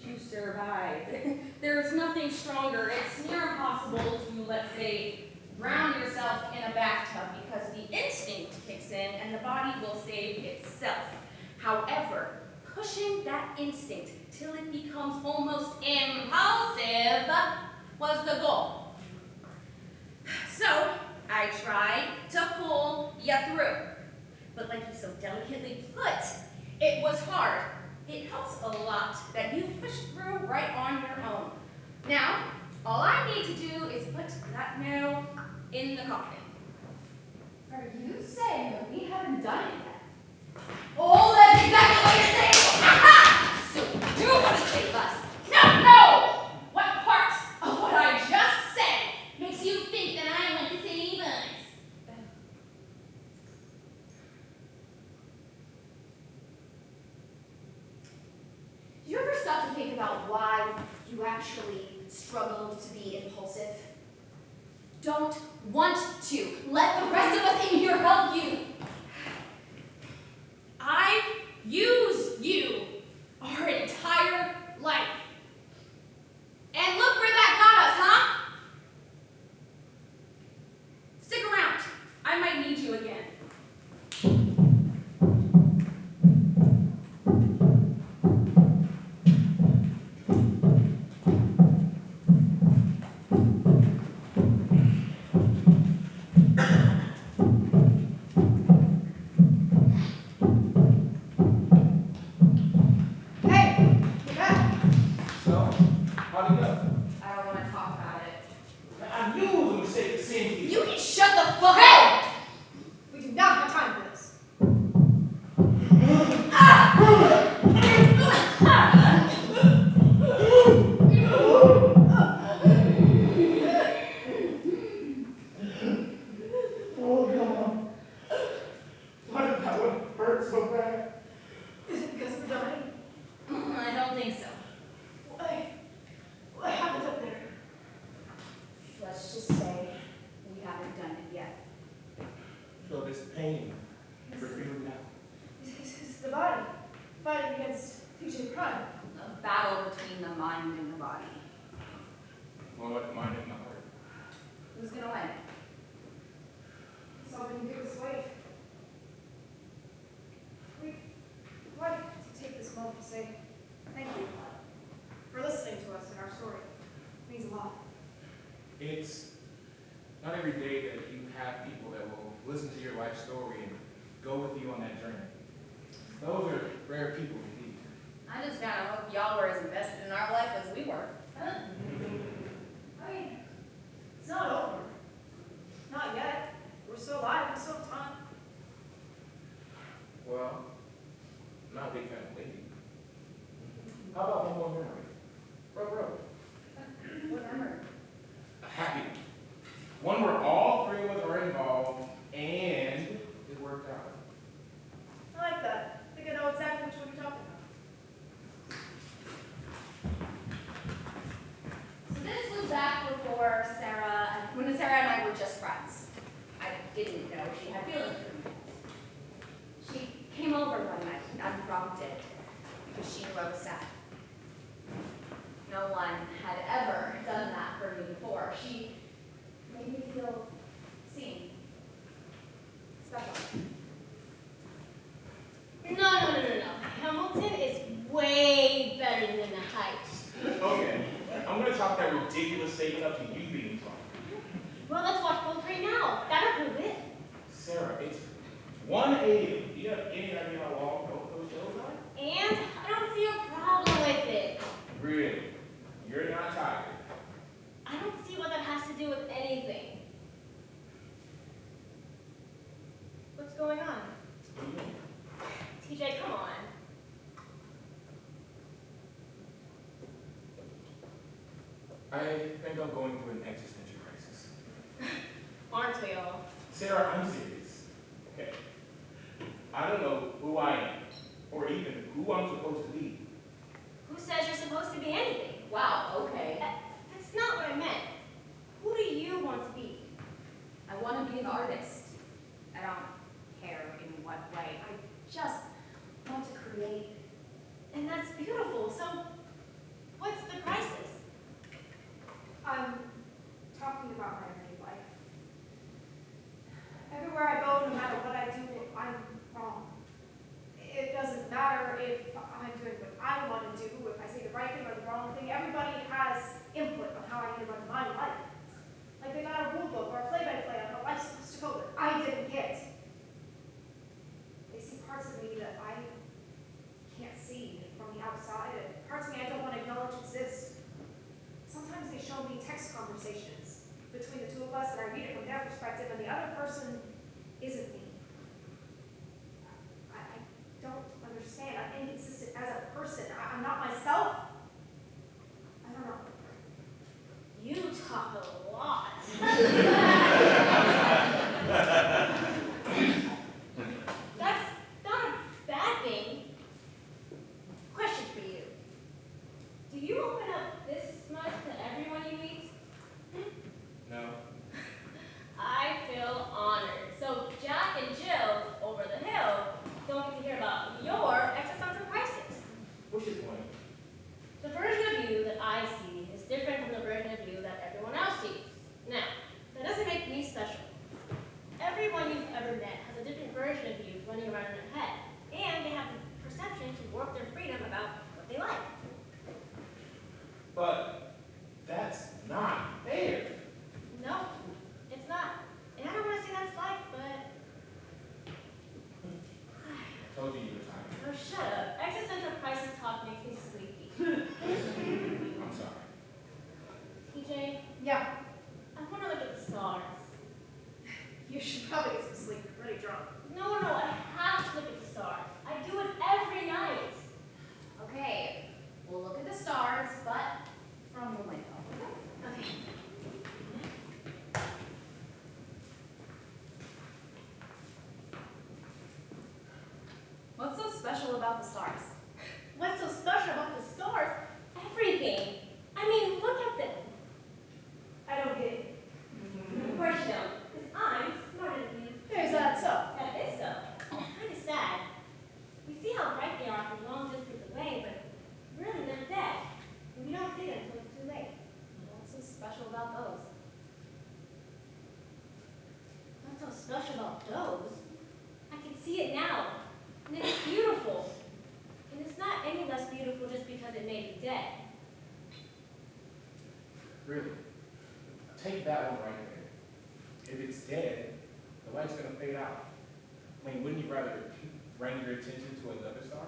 [SPEAKER 10] To survive. There's nothing stronger. It's near impossible to, let's say, drown yourself in a bathtub because the instinct kicks in and the body will save itself. However, pushing that instinct till it becomes almost impulsive was the goal. So, I tried to pull you through. But like you so delicately put, it was hard. It helps a lot that you pushed through right on your own. Now, all I need to do is put that nail in the coffin. Are you saying that we haven't done it yet? Oh, that's exactly what you're saying! Aha! So you do want to save us? No! What part of what I just said makes you think that I want to save us? Do you ever stop to think about why you actually struggled to be impulsive? Don't want to. Let the rest of us in here help you. I've used you our entire life. And look where that got us, huh? Stick around. I might need you again.
[SPEAKER 3] It's not every day that you have people that will listen to your life story and go with you on that journey. Those are rare people indeed.
[SPEAKER 10] I just kind of hope y'all were as invested in our life as we were. Huh?
[SPEAKER 5] I mean, it's not over. Not yet. We're still alive. We still have time.
[SPEAKER 3] Well, I'm not a big fan of waiting. How about one more memory? Bro.
[SPEAKER 10] What memory?
[SPEAKER 3] A happy one where all three of us are involved and it worked out.
[SPEAKER 5] I like that. I think I know exactly which one you're talking about.
[SPEAKER 10] So this was back before when Sarah and I were just friends. I didn't know she had feelings for me. She came over one night, unprompted, because she knew I was sad. No one had ever done that for me before. She made me feel seen, special. No. Hamilton is way better than the Heights.
[SPEAKER 3] Okay, I'm gonna chalk that ridiculous statement up to you being fun.
[SPEAKER 10] Well, let's watch both right now. That'll prove it.
[SPEAKER 3] Sarah, it's 1 a.m. Do you have any idea how long both those shows are?
[SPEAKER 10] And I don't see a problem with it.
[SPEAKER 3] Really? You're not tired?
[SPEAKER 10] I don't see what that has to do with anything. What's going on? TJ, come on.
[SPEAKER 3] I think I'm going through an existential crisis.
[SPEAKER 10] Aren't we all?
[SPEAKER 3] Sarah, I'm serious. Okay. I don't know who I am, or even who I'm supposed to be.
[SPEAKER 10] Who says you're supposed to be anything?
[SPEAKER 7] Wow, okay.
[SPEAKER 10] That's not what I meant. Who do you want to be?
[SPEAKER 5] I want to be an artist. I don't care in what way. I just want to create.
[SPEAKER 10] And that's beautiful. So, what's the crisis?
[SPEAKER 5] I'm talking about my everyday life. Everywhere I go, no matter what I do, I'm wrong. It doesn't matter if I'm doing what I want to do, if I say the right thing or the wrong thing. Everybody has input on how I need to run my life. Like they got a rule book or a play-by-play on how life's supposed to go that I didn't get. They see parts of me that I can't see from the outside, and parts of me I don't want to acknowledge exist. Sometimes they show me text conversations between the two of us, and I read it from their perspective, and the other person isn't me. I don't understand. I'm inconsistent as a person. I'm not myself. I don't know.
[SPEAKER 10] You talk a lot. That's not a bad thing. Question for you. Do you open up this much to everyone you meet?
[SPEAKER 3] No.
[SPEAKER 10] I feel honored. So Jack and Jill over the hill don't get to hear about your existential crisis.
[SPEAKER 3] What's your point?
[SPEAKER 10] The version of you that I see is different from the version of you that everyone else sees. Now, that doesn't make me special. Everyone you've ever met has a different version of you running around in their head, and they have the perception to work their freedom about what they like.
[SPEAKER 3] But that's not fair.
[SPEAKER 10] No, it's not. And I don't want to say that's life, but...
[SPEAKER 3] I told you you were tired.
[SPEAKER 10] Oh, shut up. Existential crisis talk makes me sleepy.
[SPEAKER 3] I'm sorry.
[SPEAKER 10] TJ,
[SPEAKER 5] Yeah,
[SPEAKER 10] I want to look at the stars.
[SPEAKER 5] you should probably get some sleep. You're pretty drunk.
[SPEAKER 10] No, I have to look at the stars. I do it every night.
[SPEAKER 7] Okay, we'll look at the stars, but from the window.
[SPEAKER 10] Okay.
[SPEAKER 7] What's so special about the stars?
[SPEAKER 10] What's so special about the stars? Everything. I mean, look at them.
[SPEAKER 5] I don't get it.
[SPEAKER 10] Of course you don't, because I'm smarter than you.
[SPEAKER 5] Is that so?
[SPEAKER 10] That is so. Kind of sad. We see how bright they are from long distance away, but really they're dead. And we don't see them until it's too late.
[SPEAKER 7] What's so special about those?
[SPEAKER 10] What's so special about those? I can see it now. And it's beautiful. And it's not any less beautiful just because it may be dead.
[SPEAKER 3] Really? Take that one right there. If it's dead, the light's gonna fade out. I mean, wouldn't you rather bring your attention to another star?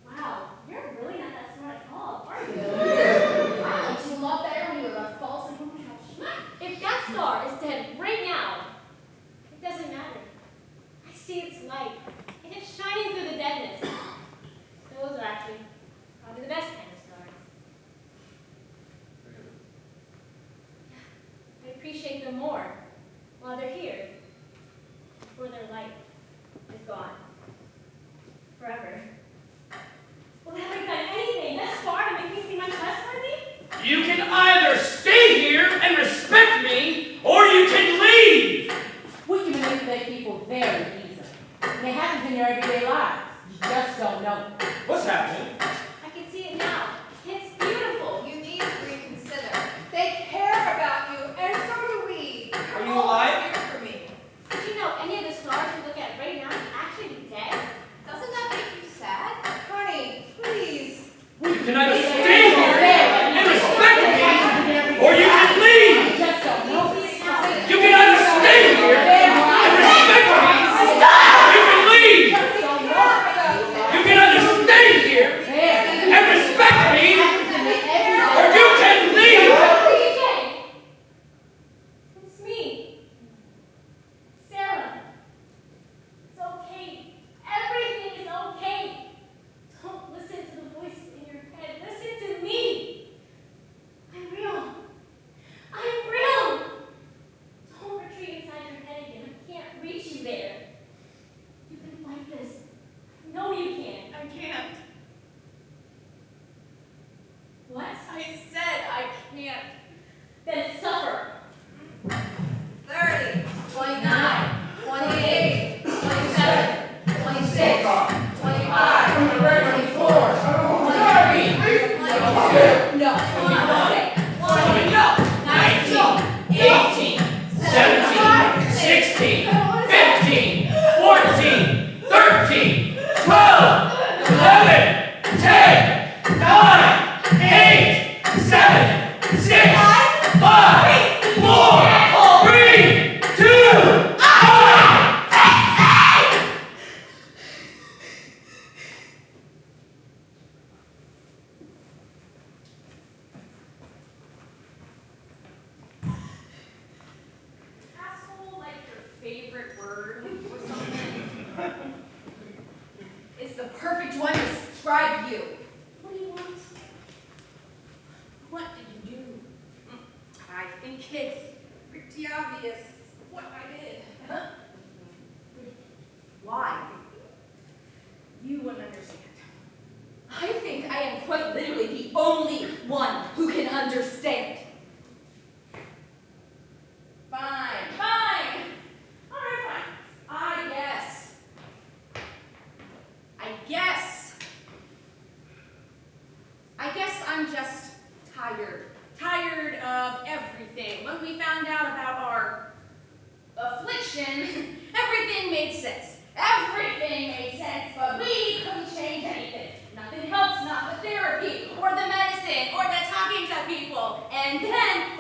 [SPEAKER 10] Wow, you're really not that smart at all, are you?
[SPEAKER 7] Wow, don't you love that when you have false information?
[SPEAKER 10] If that star is dead right now, it doesn't matter. I see its light, and it's shining through the deadness. Those are actually probably the best kind of stars.
[SPEAKER 3] Really?
[SPEAKER 10] I appreciate them more while they're here, before their light is gone. Forever. Well, have I done anything thus far to make me seem untrustworthy?
[SPEAKER 9] You can either stay here and respect me, or you can leave!
[SPEAKER 6] We can manipulate people very easily. And it happens in your everyday lives. You just don't know.
[SPEAKER 3] What's happening?
[SPEAKER 10] I can see it now. It's beautiful.
[SPEAKER 7] You need to reconsider.
[SPEAKER 8] They care about you, and so do we.
[SPEAKER 3] Are you alive?
[SPEAKER 8] Here for me.
[SPEAKER 10] Did you know any of the stars we look at right now can actually be dead?
[SPEAKER 7] Doesn't that make you sad?
[SPEAKER 8] Honey, please.
[SPEAKER 9] You can either stay here and respect me, or you can leave!
[SPEAKER 6] You just don't know.
[SPEAKER 9] You can either stay here and respect me, or you can leave!
[SPEAKER 6] You just don't know.
[SPEAKER 9] You can either
[SPEAKER 8] bird or something. It's the perfect one to describe you.
[SPEAKER 10] What do you want?
[SPEAKER 8] What did you do? I think it's pretty obvious what I did. Why? You wouldn't understand. I think I am quite literally the only one who can understand. Fine, fine. All right, fine. I guess I'm just tired. Tired of everything. When we found out about our affliction, everything made sense. Everything made sense, but we couldn't change anything. Nothing helps, not the therapy, or the medicine, or the talking to people. And then,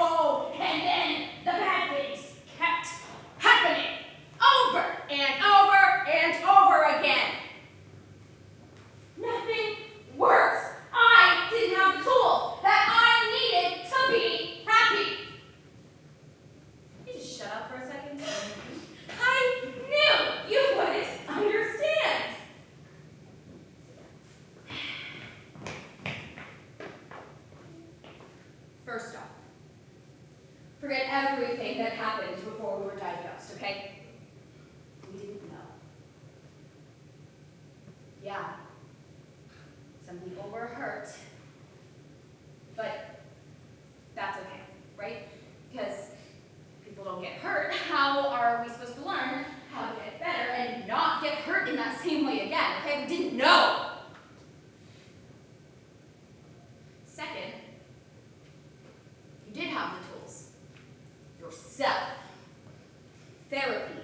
[SPEAKER 8] the bad things kept happening. Over and over and over again. Nothing works. I didn't have the tools that I needed to be happy.
[SPEAKER 10] You just shut up for a second.
[SPEAKER 8] I knew you wouldn't understand. First off, forget everything that happened before we were diagnosed, okay? We didn't know. Yeah, some people were hurt, but that's okay, right? Because people don't get hurt. How are we supposed to learn how to get better and not get hurt in that same way again, okay? We didn't know. Second, you did have the tools. Yourself. Therapy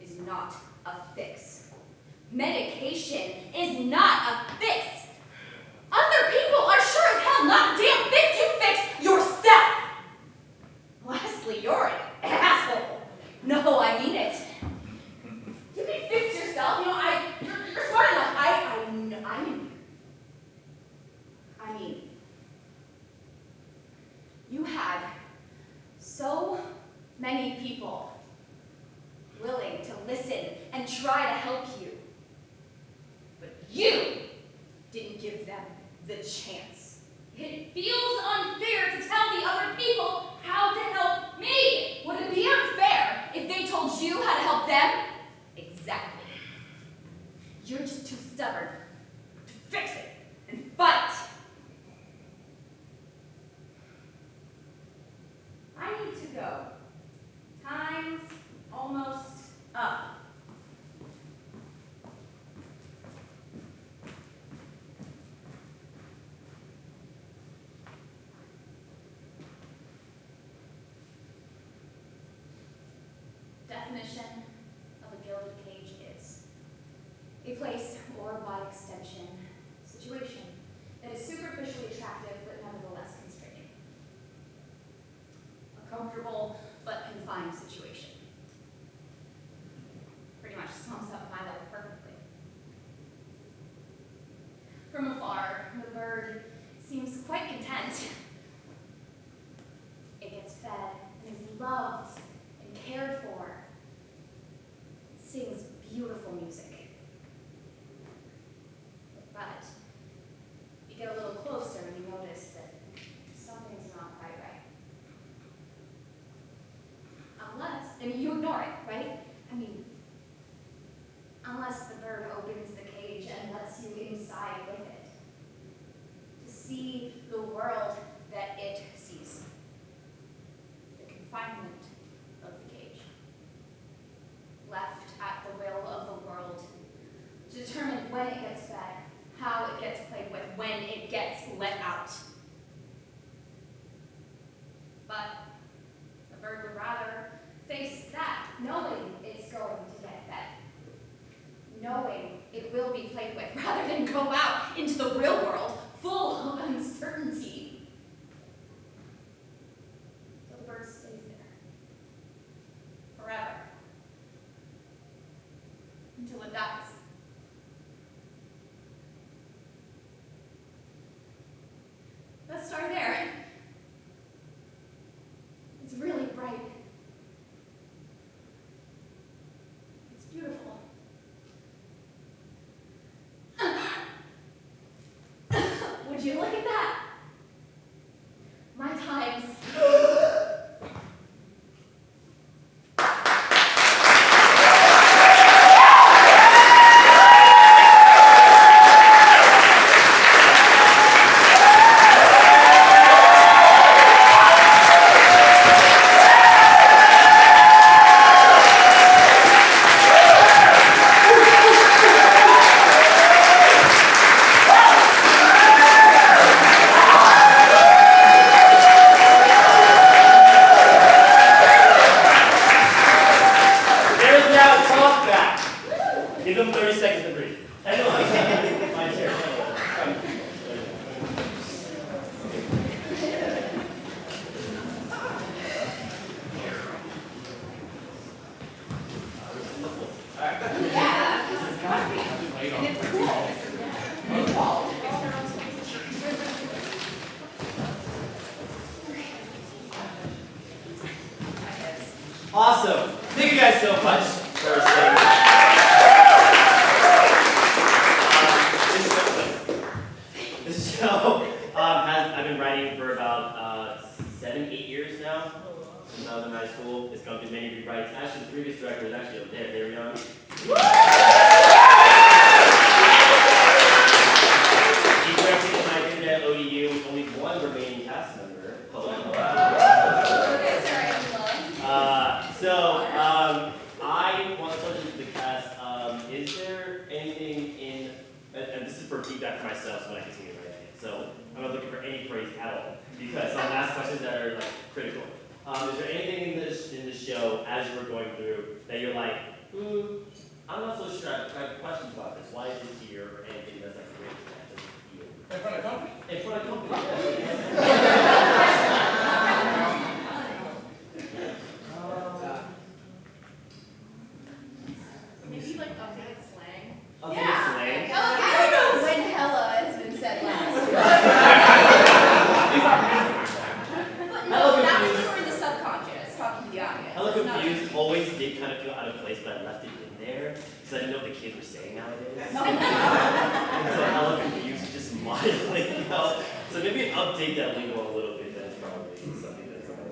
[SPEAKER 8] is not a fix. Medication is not a fix. Other people are sure as hell not a damn fix. You fix yourself. Lastly, you're an asshole. No, I mean it. You can fix yourself. You know, you're smart enough. I mean, you had so many people willing to listen and try to help you. But you didn't give them the chance. It feels unfair to tell the other people how to help me. Would it be unfair if they told you how to help them? Exactly. You're just too stubborn to fix it and fight. I need to go. Time's almost up. Definition of a gilded cage is a place, or by extension, situation that is superficially attractive but nevertheless constraining. A comfortable but confined situation. Pretty much sums up my life perfectly. From afar, the bird seems quite content. It gets fed and is loved and cared for. It sings beautiful music. But you get a little closer and you notice that something's not quite right. You ignore it, right? I mean, unless the bird opens the cage and lets you inside with it to see the world that it sees. The confinement of the cage. Left at the will of the world to determine when it gets fed, how it gets played with, when it gets let out. But the bird would rather face that, knowing it's going to get fed, knowing it will be played with, rather than go out into the real world full of uncertainty. So the bird stays there forever until it dies. Let's start there. It's really bright. It's beautiful.
[SPEAKER 7] Would you look at that? My times.
[SPEAKER 2] Give them 30 seconds to breathe. My chair.
[SPEAKER 7] Yeah, this is comfy. And it's cool. It's cold.
[SPEAKER 2] Awesome. Thank you guys so much for staying. This show I've been writing for about 7-8 years now. Since I was in high school. It's gone through many rewrites. Actually, the previous director is actually up there. There we are. He directed it when I did it at ODU with only one remaining cast member. I want to start with the cast. Is there anything in, and this is for feedback for myself, so when I continue writing it. So I'm not looking for any praise at all because I'm gonna ask questions that are like critical. Is there anything in the show as you were going through that you're like, I'm not so sure. I have questions about this. Why is it here? Or anything that's like great that doesn't feel
[SPEAKER 3] In front of company.
[SPEAKER 2] in front of company.
[SPEAKER 5] Maybe like updated slang.
[SPEAKER 2] Updated slang.
[SPEAKER 7] I don't know when hella has been said last. But no, that was more in the subconscious, talking to the audience.
[SPEAKER 2] Hella
[SPEAKER 7] It's not-
[SPEAKER 2] confused always did kind of feel out of place, but I left it in there because I didn't know what the kids were saying nowadays. And so hella confused just mildly, you know. So maybe an update that lingo a little bit. That's probably something that's on my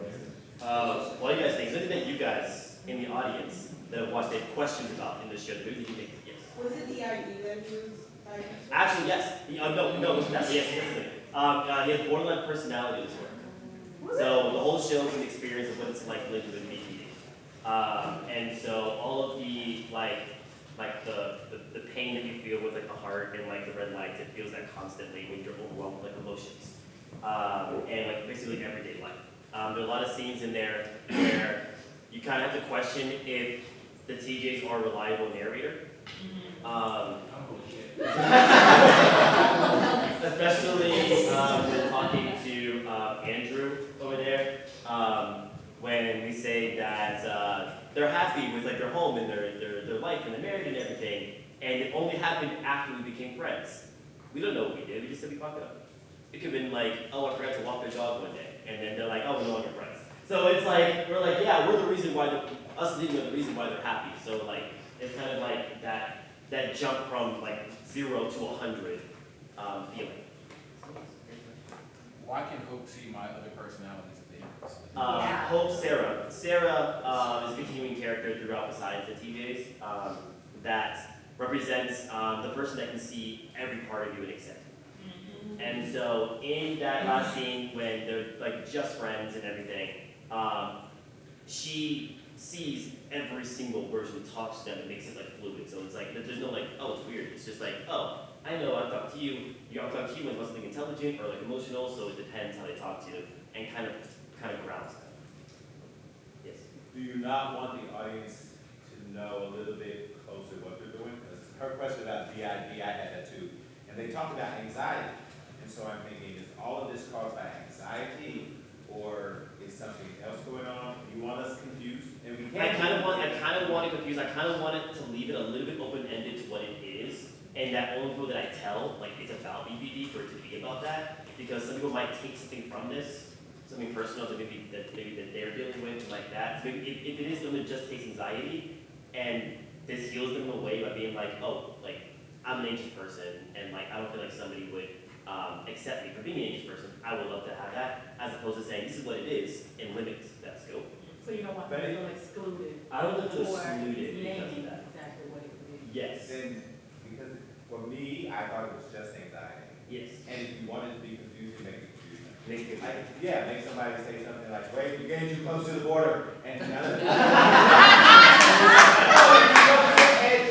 [SPEAKER 2] list. What do you guys think? Is there anything that you guys in the audience that have watched have questions about in this show? Maybe you think yes.
[SPEAKER 11] Was it the ID that he was diagnosed with?
[SPEAKER 2] Actually, yes. No, that's yes. He has borderline personality disorder. So the whole show is an experience of what it's like living with BPD. And so all of the the pain that you feel with like the heart and like the red lights, it feels that constantly when you're overwhelmed with like emotions. And like basically everyday life. There are a lot of scenes in there where you kind of have to question if the TJs are a reliable narrator. Especially when talking to Andrew over there, when we say that they're happy with like their home and their life and their marriage and everything, and it only happened after we became friends. We don't know what we did. We just said we fucked up. It could have been like, oh, I forgot to walk their dog one day, and then they're like, oh, we're no longer friends. So it's like we're like, yeah, we're the reason why us leaving are the reason why they're happy. So like it's kind of like that jump from like 0 to 100 feeling.
[SPEAKER 3] Why can Hope see my other personalities if they
[SPEAKER 2] Hope Sarah. Sarah is a continuing character throughout besides the TJs that represents the person that can see every part of you and accept you. And so in that last scene when they're like just friends and everything, she sees every single version and talks to them and makes it like fluid. So it's like there's no like, oh, it's weird. It's just like, oh, I know I've talked to you. I've talked to you when it's something intelligent or like emotional. So it depends how they talk to you and kind of grounds them. Yes.
[SPEAKER 12] Do you not want the audience to know a little bit closer what they're doing? Because her question about DID, I had that too. And they talked about anxiety. And so I'm thinking, is all of this caused by anxiety or is something else going on? You want us confused? And we can't.
[SPEAKER 2] I kind of want it confused. I kind of want it to leave it a little bit open-ended to what it is. And that only people that I tell, like it's about BPD for it to be about that. Because some people might take something from this, something personal that maybe that they're dealing with, like that. So if it is them that just takes anxiety, and this heals them in a way by being like, oh, like I'm an anxious person, and like I don't feel like somebody would accept me for being an anxious person, I would love to have that, as opposed to saying this is what it is and limits that scope.
[SPEAKER 6] So you don't want them to feel excluded?
[SPEAKER 2] I don't want to
[SPEAKER 6] or
[SPEAKER 2] exclude it because of
[SPEAKER 6] naming
[SPEAKER 2] that.
[SPEAKER 6] exactly what it would be.
[SPEAKER 2] Yes.
[SPEAKER 12] Then, because for me, I thought it was just anxiety.
[SPEAKER 2] Yes.
[SPEAKER 12] And if you wanted to be confusing, make it confusing.
[SPEAKER 2] Make it
[SPEAKER 12] Like, yeah, make somebody say something like, wait, you're getting too close to the border, and none of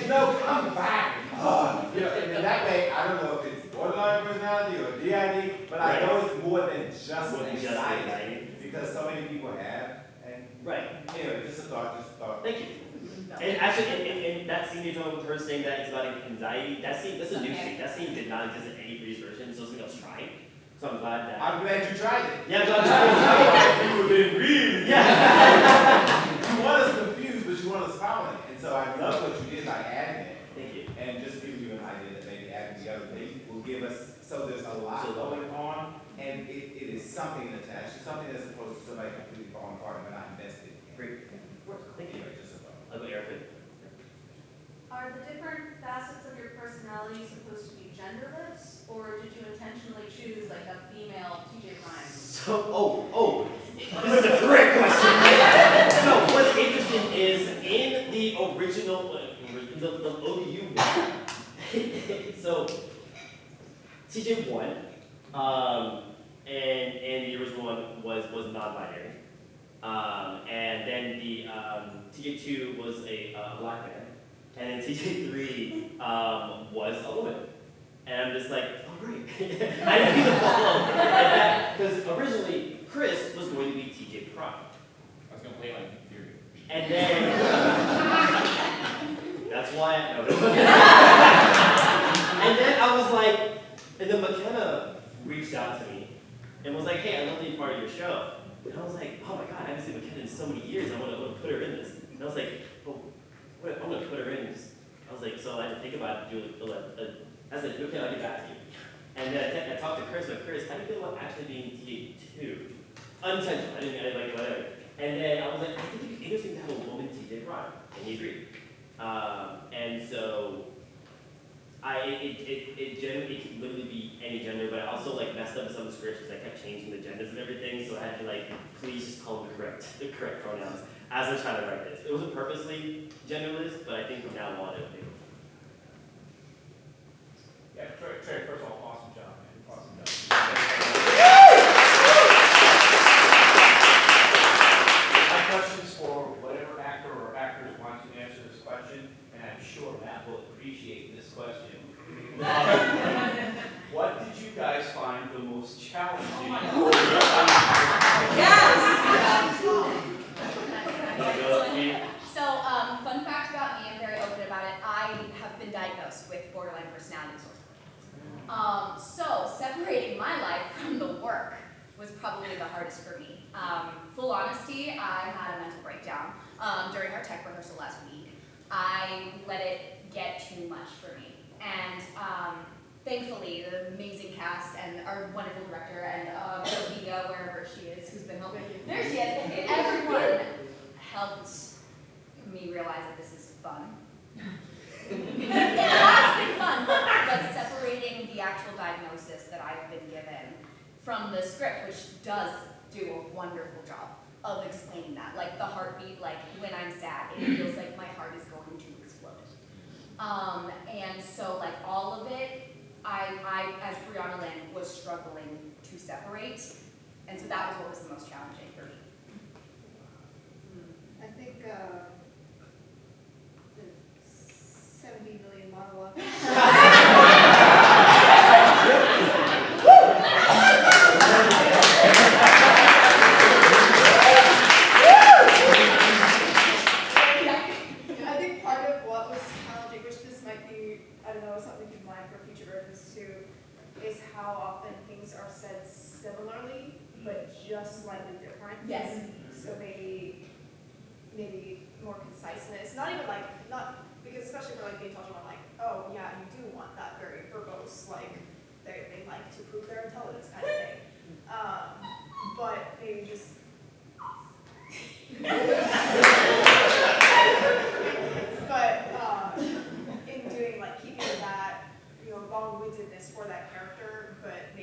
[SPEAKER 12] no, come back. Oh, you know, and that way, I don't know if it's borderline personality or DID, but I know it's more than just
[SPEAKER 2] More than just
[SPEAKER 12] anxiety.
[SPEAKER 2] anxiety.
[SPEAKER 12] Because so many people have, and
[SPEAKER 2] Right.
[SPEAKER 12] anyway, just a thought.
[SPEAKER 2] Thank you. And actually, in that scene you're talking with her saying that it's about anxiety, that's a new scene. That scene did not exist in any previous version, so something I was trying. So I'm glad that.
[SPEAKER 12] I'm glad you tried it.
[SPEAKER 2] Yeah, I'm glad I tried it.
[SPEAKER 12] You were being real.
[SPEAKER 2] Yeah.
[SPEAKER 12] You want us confused, but you want us following. And so I love what you did by adding it.
[SPEAKER 2] Thank you.
[SPEAKER 12] And just giving you an idea that maybe adding the other thing will give us, so there's a lot going on, and it is something attached, something that's opposed to somebody completely falling apart and we're not invested in.
[SPEAKER 2] Great. Thank you.
[SPEAKER 12] Anyway, just a thought.
[SPEAKER 2] I'll go Erica.
[SPEAKER 13] Are the different facets of your personality supposed to be genderless, or did you intentionally choose like a female TJ Ryan?
[SPEAKER 2] So, this is a great question. So, what's interesting is in the original, the ODU one, so TJ won, and the original one was non-binary, and then the TJ2 was a black man, and then TJ3 was a woman. And I'm just like, oh great. I didn't need to follow. Because originally, Chris was going to be TJ Prime.
[SPEAKER 3] I was going to play like Fury.
[SPEAKER 2] And then, that's why I And then I was like, and then McKenna reached out to me and was like, hey, I'd love to be part of your show. And I was like, oh my God, I haven't seen McKenna in so many years. I want to put her in this. And I was like, oh, I'm going to put her in this. I was like, so I had to think about doing I said, okay, I'll get back to you. And then I talked to Chris, like, Chris, how do you feel about actually being TJ2? Unintentional, I didn't like whatever. And then I was like, I think it'd be interesting to have a woman TJ Prime. And he agreed. And so, it generally could literally be any gender, but I also like messed up some of the scripts because I kept changing the genders and everything, so I had to like, please just call them the correct pronouns as I was trying to write this. It wasn't purposely genderless, but I think from now on it'll be.
[SPEAKER 3] Yeah, Trey, first of all, awesome job, man. Awesome job. My questions for whatever actor or actors want to answer this question, and I'm sure Matt will appreciate this question. What did you guys find the most challenging? Oh my God.
[SPEAKER 14] So, fun fact about me, I'm very open about it. I have been diagnosed with borderline personality disorder. So separating my life from the work was probably the hardest for me. Full honesty, I had a mental breakdown during our tech rehearsal last week. I let it get too much for me. And thankfully, the amazing cast and our wonderful director and Sofia, wherever she is, who's been helping. There she is. Everyone helped me realize that this is fun. It has been fun, but separating the actual diagnosis that I've been given from the script, which does do a wonderful job of explaining that. Like the heartbeat, like when I'm sad, it feels like my heart is going to explode. And so like all of it, I as Brianna Lynn, was struggling to separate. And so that was what was the most challenging for me.
[SPEAKER 13] I think the 70 million monologue.
[SPEAKER 5] I think part of what was challenging, which this might be, I don't know, something to keep in mind for future versions too, is how often things are said similarly, but just slightly different.
[SPEAKER 14] Yes.
[SPEAKER 5] So maybe more conciseness, not even like, because especially for like being talking about like, oh yeah, you do want that very verbose, like, they like to prove their intelligence kind of thing. But maybe just in doing like keeping that, long-windedness for that character, but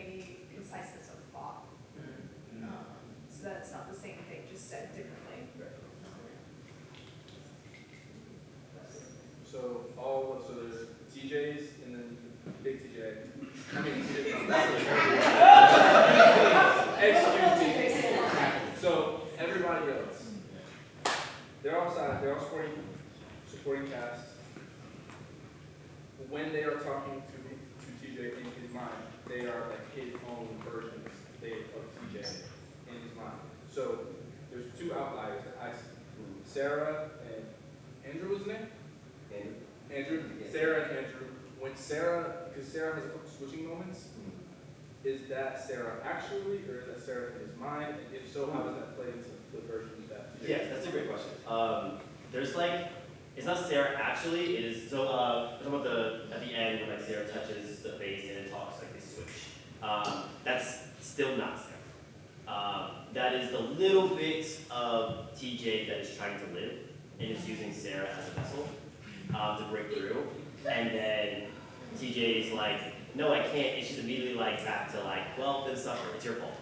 [SPEAKER 3] they're all supporting cast. When they are talking to TJ in his mind, they are like his own versions of TJ in his mind. So there's two outliers that I see. Sarah and Andrew was his name? Andrew. Sarah and Andrew. When Sarah, because Sarah has a couple switching moments, is that Sarah actually, or is that Sarah in his mind? And if so, how does that play into the version that TJ?
[SPEAKER 2] Yes, that's a great question. There's like, it's not Sarah actually, it is, so, talking about at the end when like Sarah touches the face and it talks, like they switch. That's still not Sarah. That is the little bit of TJ that is trying to live and is using Sarah as a vessel to break through. And then TJ is like, no, I can't. And she's immediately like back to like, well, then suffer. It's your fault.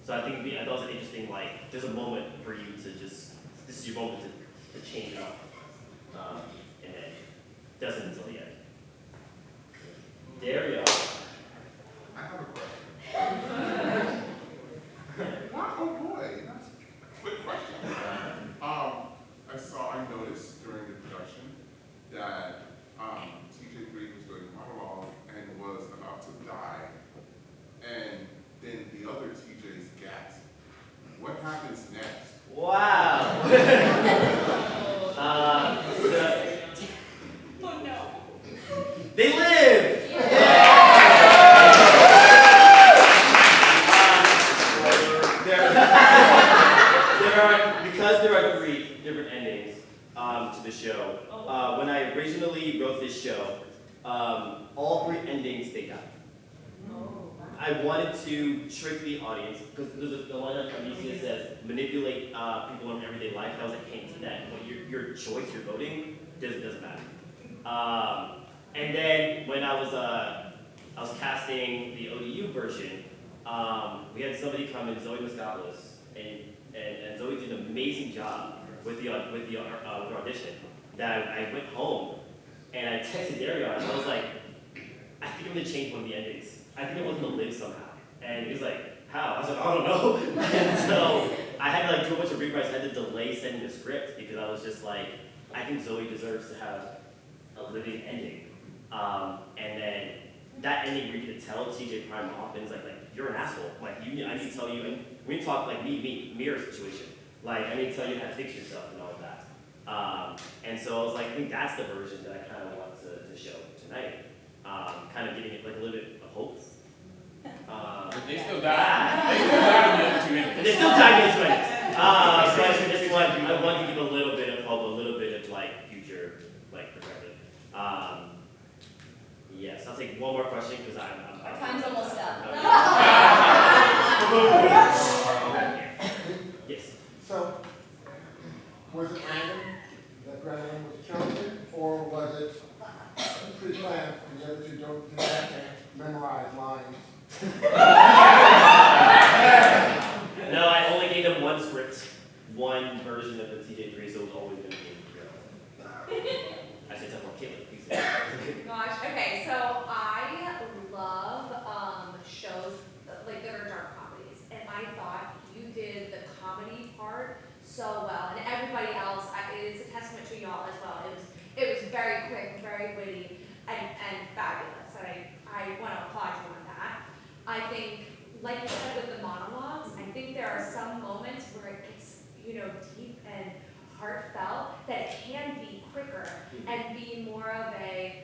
[SPEAKER 2] So I think I thought it was an interesting, like, there's a moment for you to just, this is your moment to change it up. And then doesn't until the end. Dario.
[SPEAKER 15] I have a question. Wow, oh boy, that's a quick question. I noticed during the production that TJ Green was doing a monologue and was about to die, and then the other TJ's gasped. What happens next?
[SPEAKER 2] Wow.
[SPEAKER 6] Oh no.
[SPEAKER 2] They live! Because there are 3 different endings to the show. When I originally wrote this show, all 3 endings they died. I wanted to trick the audience because there's a line on Prometheus says manipulate people in everyday life. That was a hint that what your choice, your voting, doesn't matter. And then when I was casting the ODU version, we had somebody come in, Zoe Moscopoulos, and Zoe did an amazing job with the audition. That I went home and I texted Dario and I was like, I think I'm gonna change one of the endings. I think I want him to live somehow. And he was like, how? I was like, I don't know. And so I had to like do a bunch of rewrites. I had to delay sending the script because I was just like, I think Zoe deserves to have a living ending. And then that ending where you get to tell TJ Prime off and it's like you're an asshole. Like I need to tell you, and we talk like mirror situation. Like I need to tell you how to fix yourself and all of that. And so I was like, I think that's the version that I kind of want to show tonight. Kind of giving it like a little bit of hope.
[SPEAKER 3] But they still died. They still died in the other 2 endings.
[SPEAKER 2] They still died in the 2 endings. So I think this one, I want to give a little bit of hope, a little bit of like future, like perspective. Yes, I'll take one more question because I'm
[SPEAKER 14] Time's almost up.
[SPEAKER 2] Yes.
[SPEAKER 16] So, was it random that Gretchen was chosen, or was it pre-planned and the other 2 don't have to memorize lines?
[SPEAKER 2] No, I only gave them one script, one version of the TJ3, so it was always going to be real. I said something more Caitlin, please.
[SPEAKER 13] Gosh, okay, so I love shows like that are dark comedies, and I thought you did the comedy part so well, and everybody else, it is a testament to y'all as well. It was very quick, very witty, and fabulous, and I want to applaud you on that. I think, like you said with the monologues, I think there are some moments where it gets, deep and heartfelt, that it can be quicker and be more of a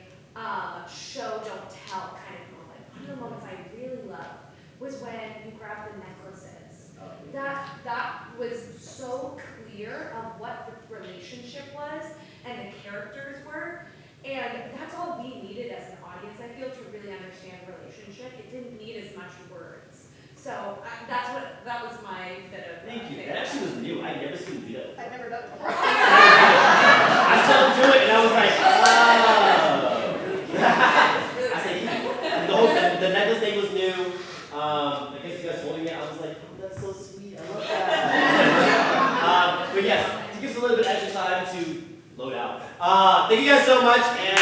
[SPEAKER 13] show, don't tell kind of moment. One of the moments I really loved was when you grabbed the necklaces. That was so clear of what the relationship was and the characters were. And that's all we needed as an audience, I feel, to really understand the relationship. It didn't need as much words. So that was my bit of.
[SPEAKER 2] Thank you. That actually was new. I'd never seen you do that before.
[SPEAKER 13] I've never done it before.
[SPEAKER 2] I saw him do it and I was like, I said, the necklace thing was new. I guess you guys holding it. I was like, oh, that's so sweet. I love that. But yes, to give us a little bit extra time to load out. Thank you guys so much. And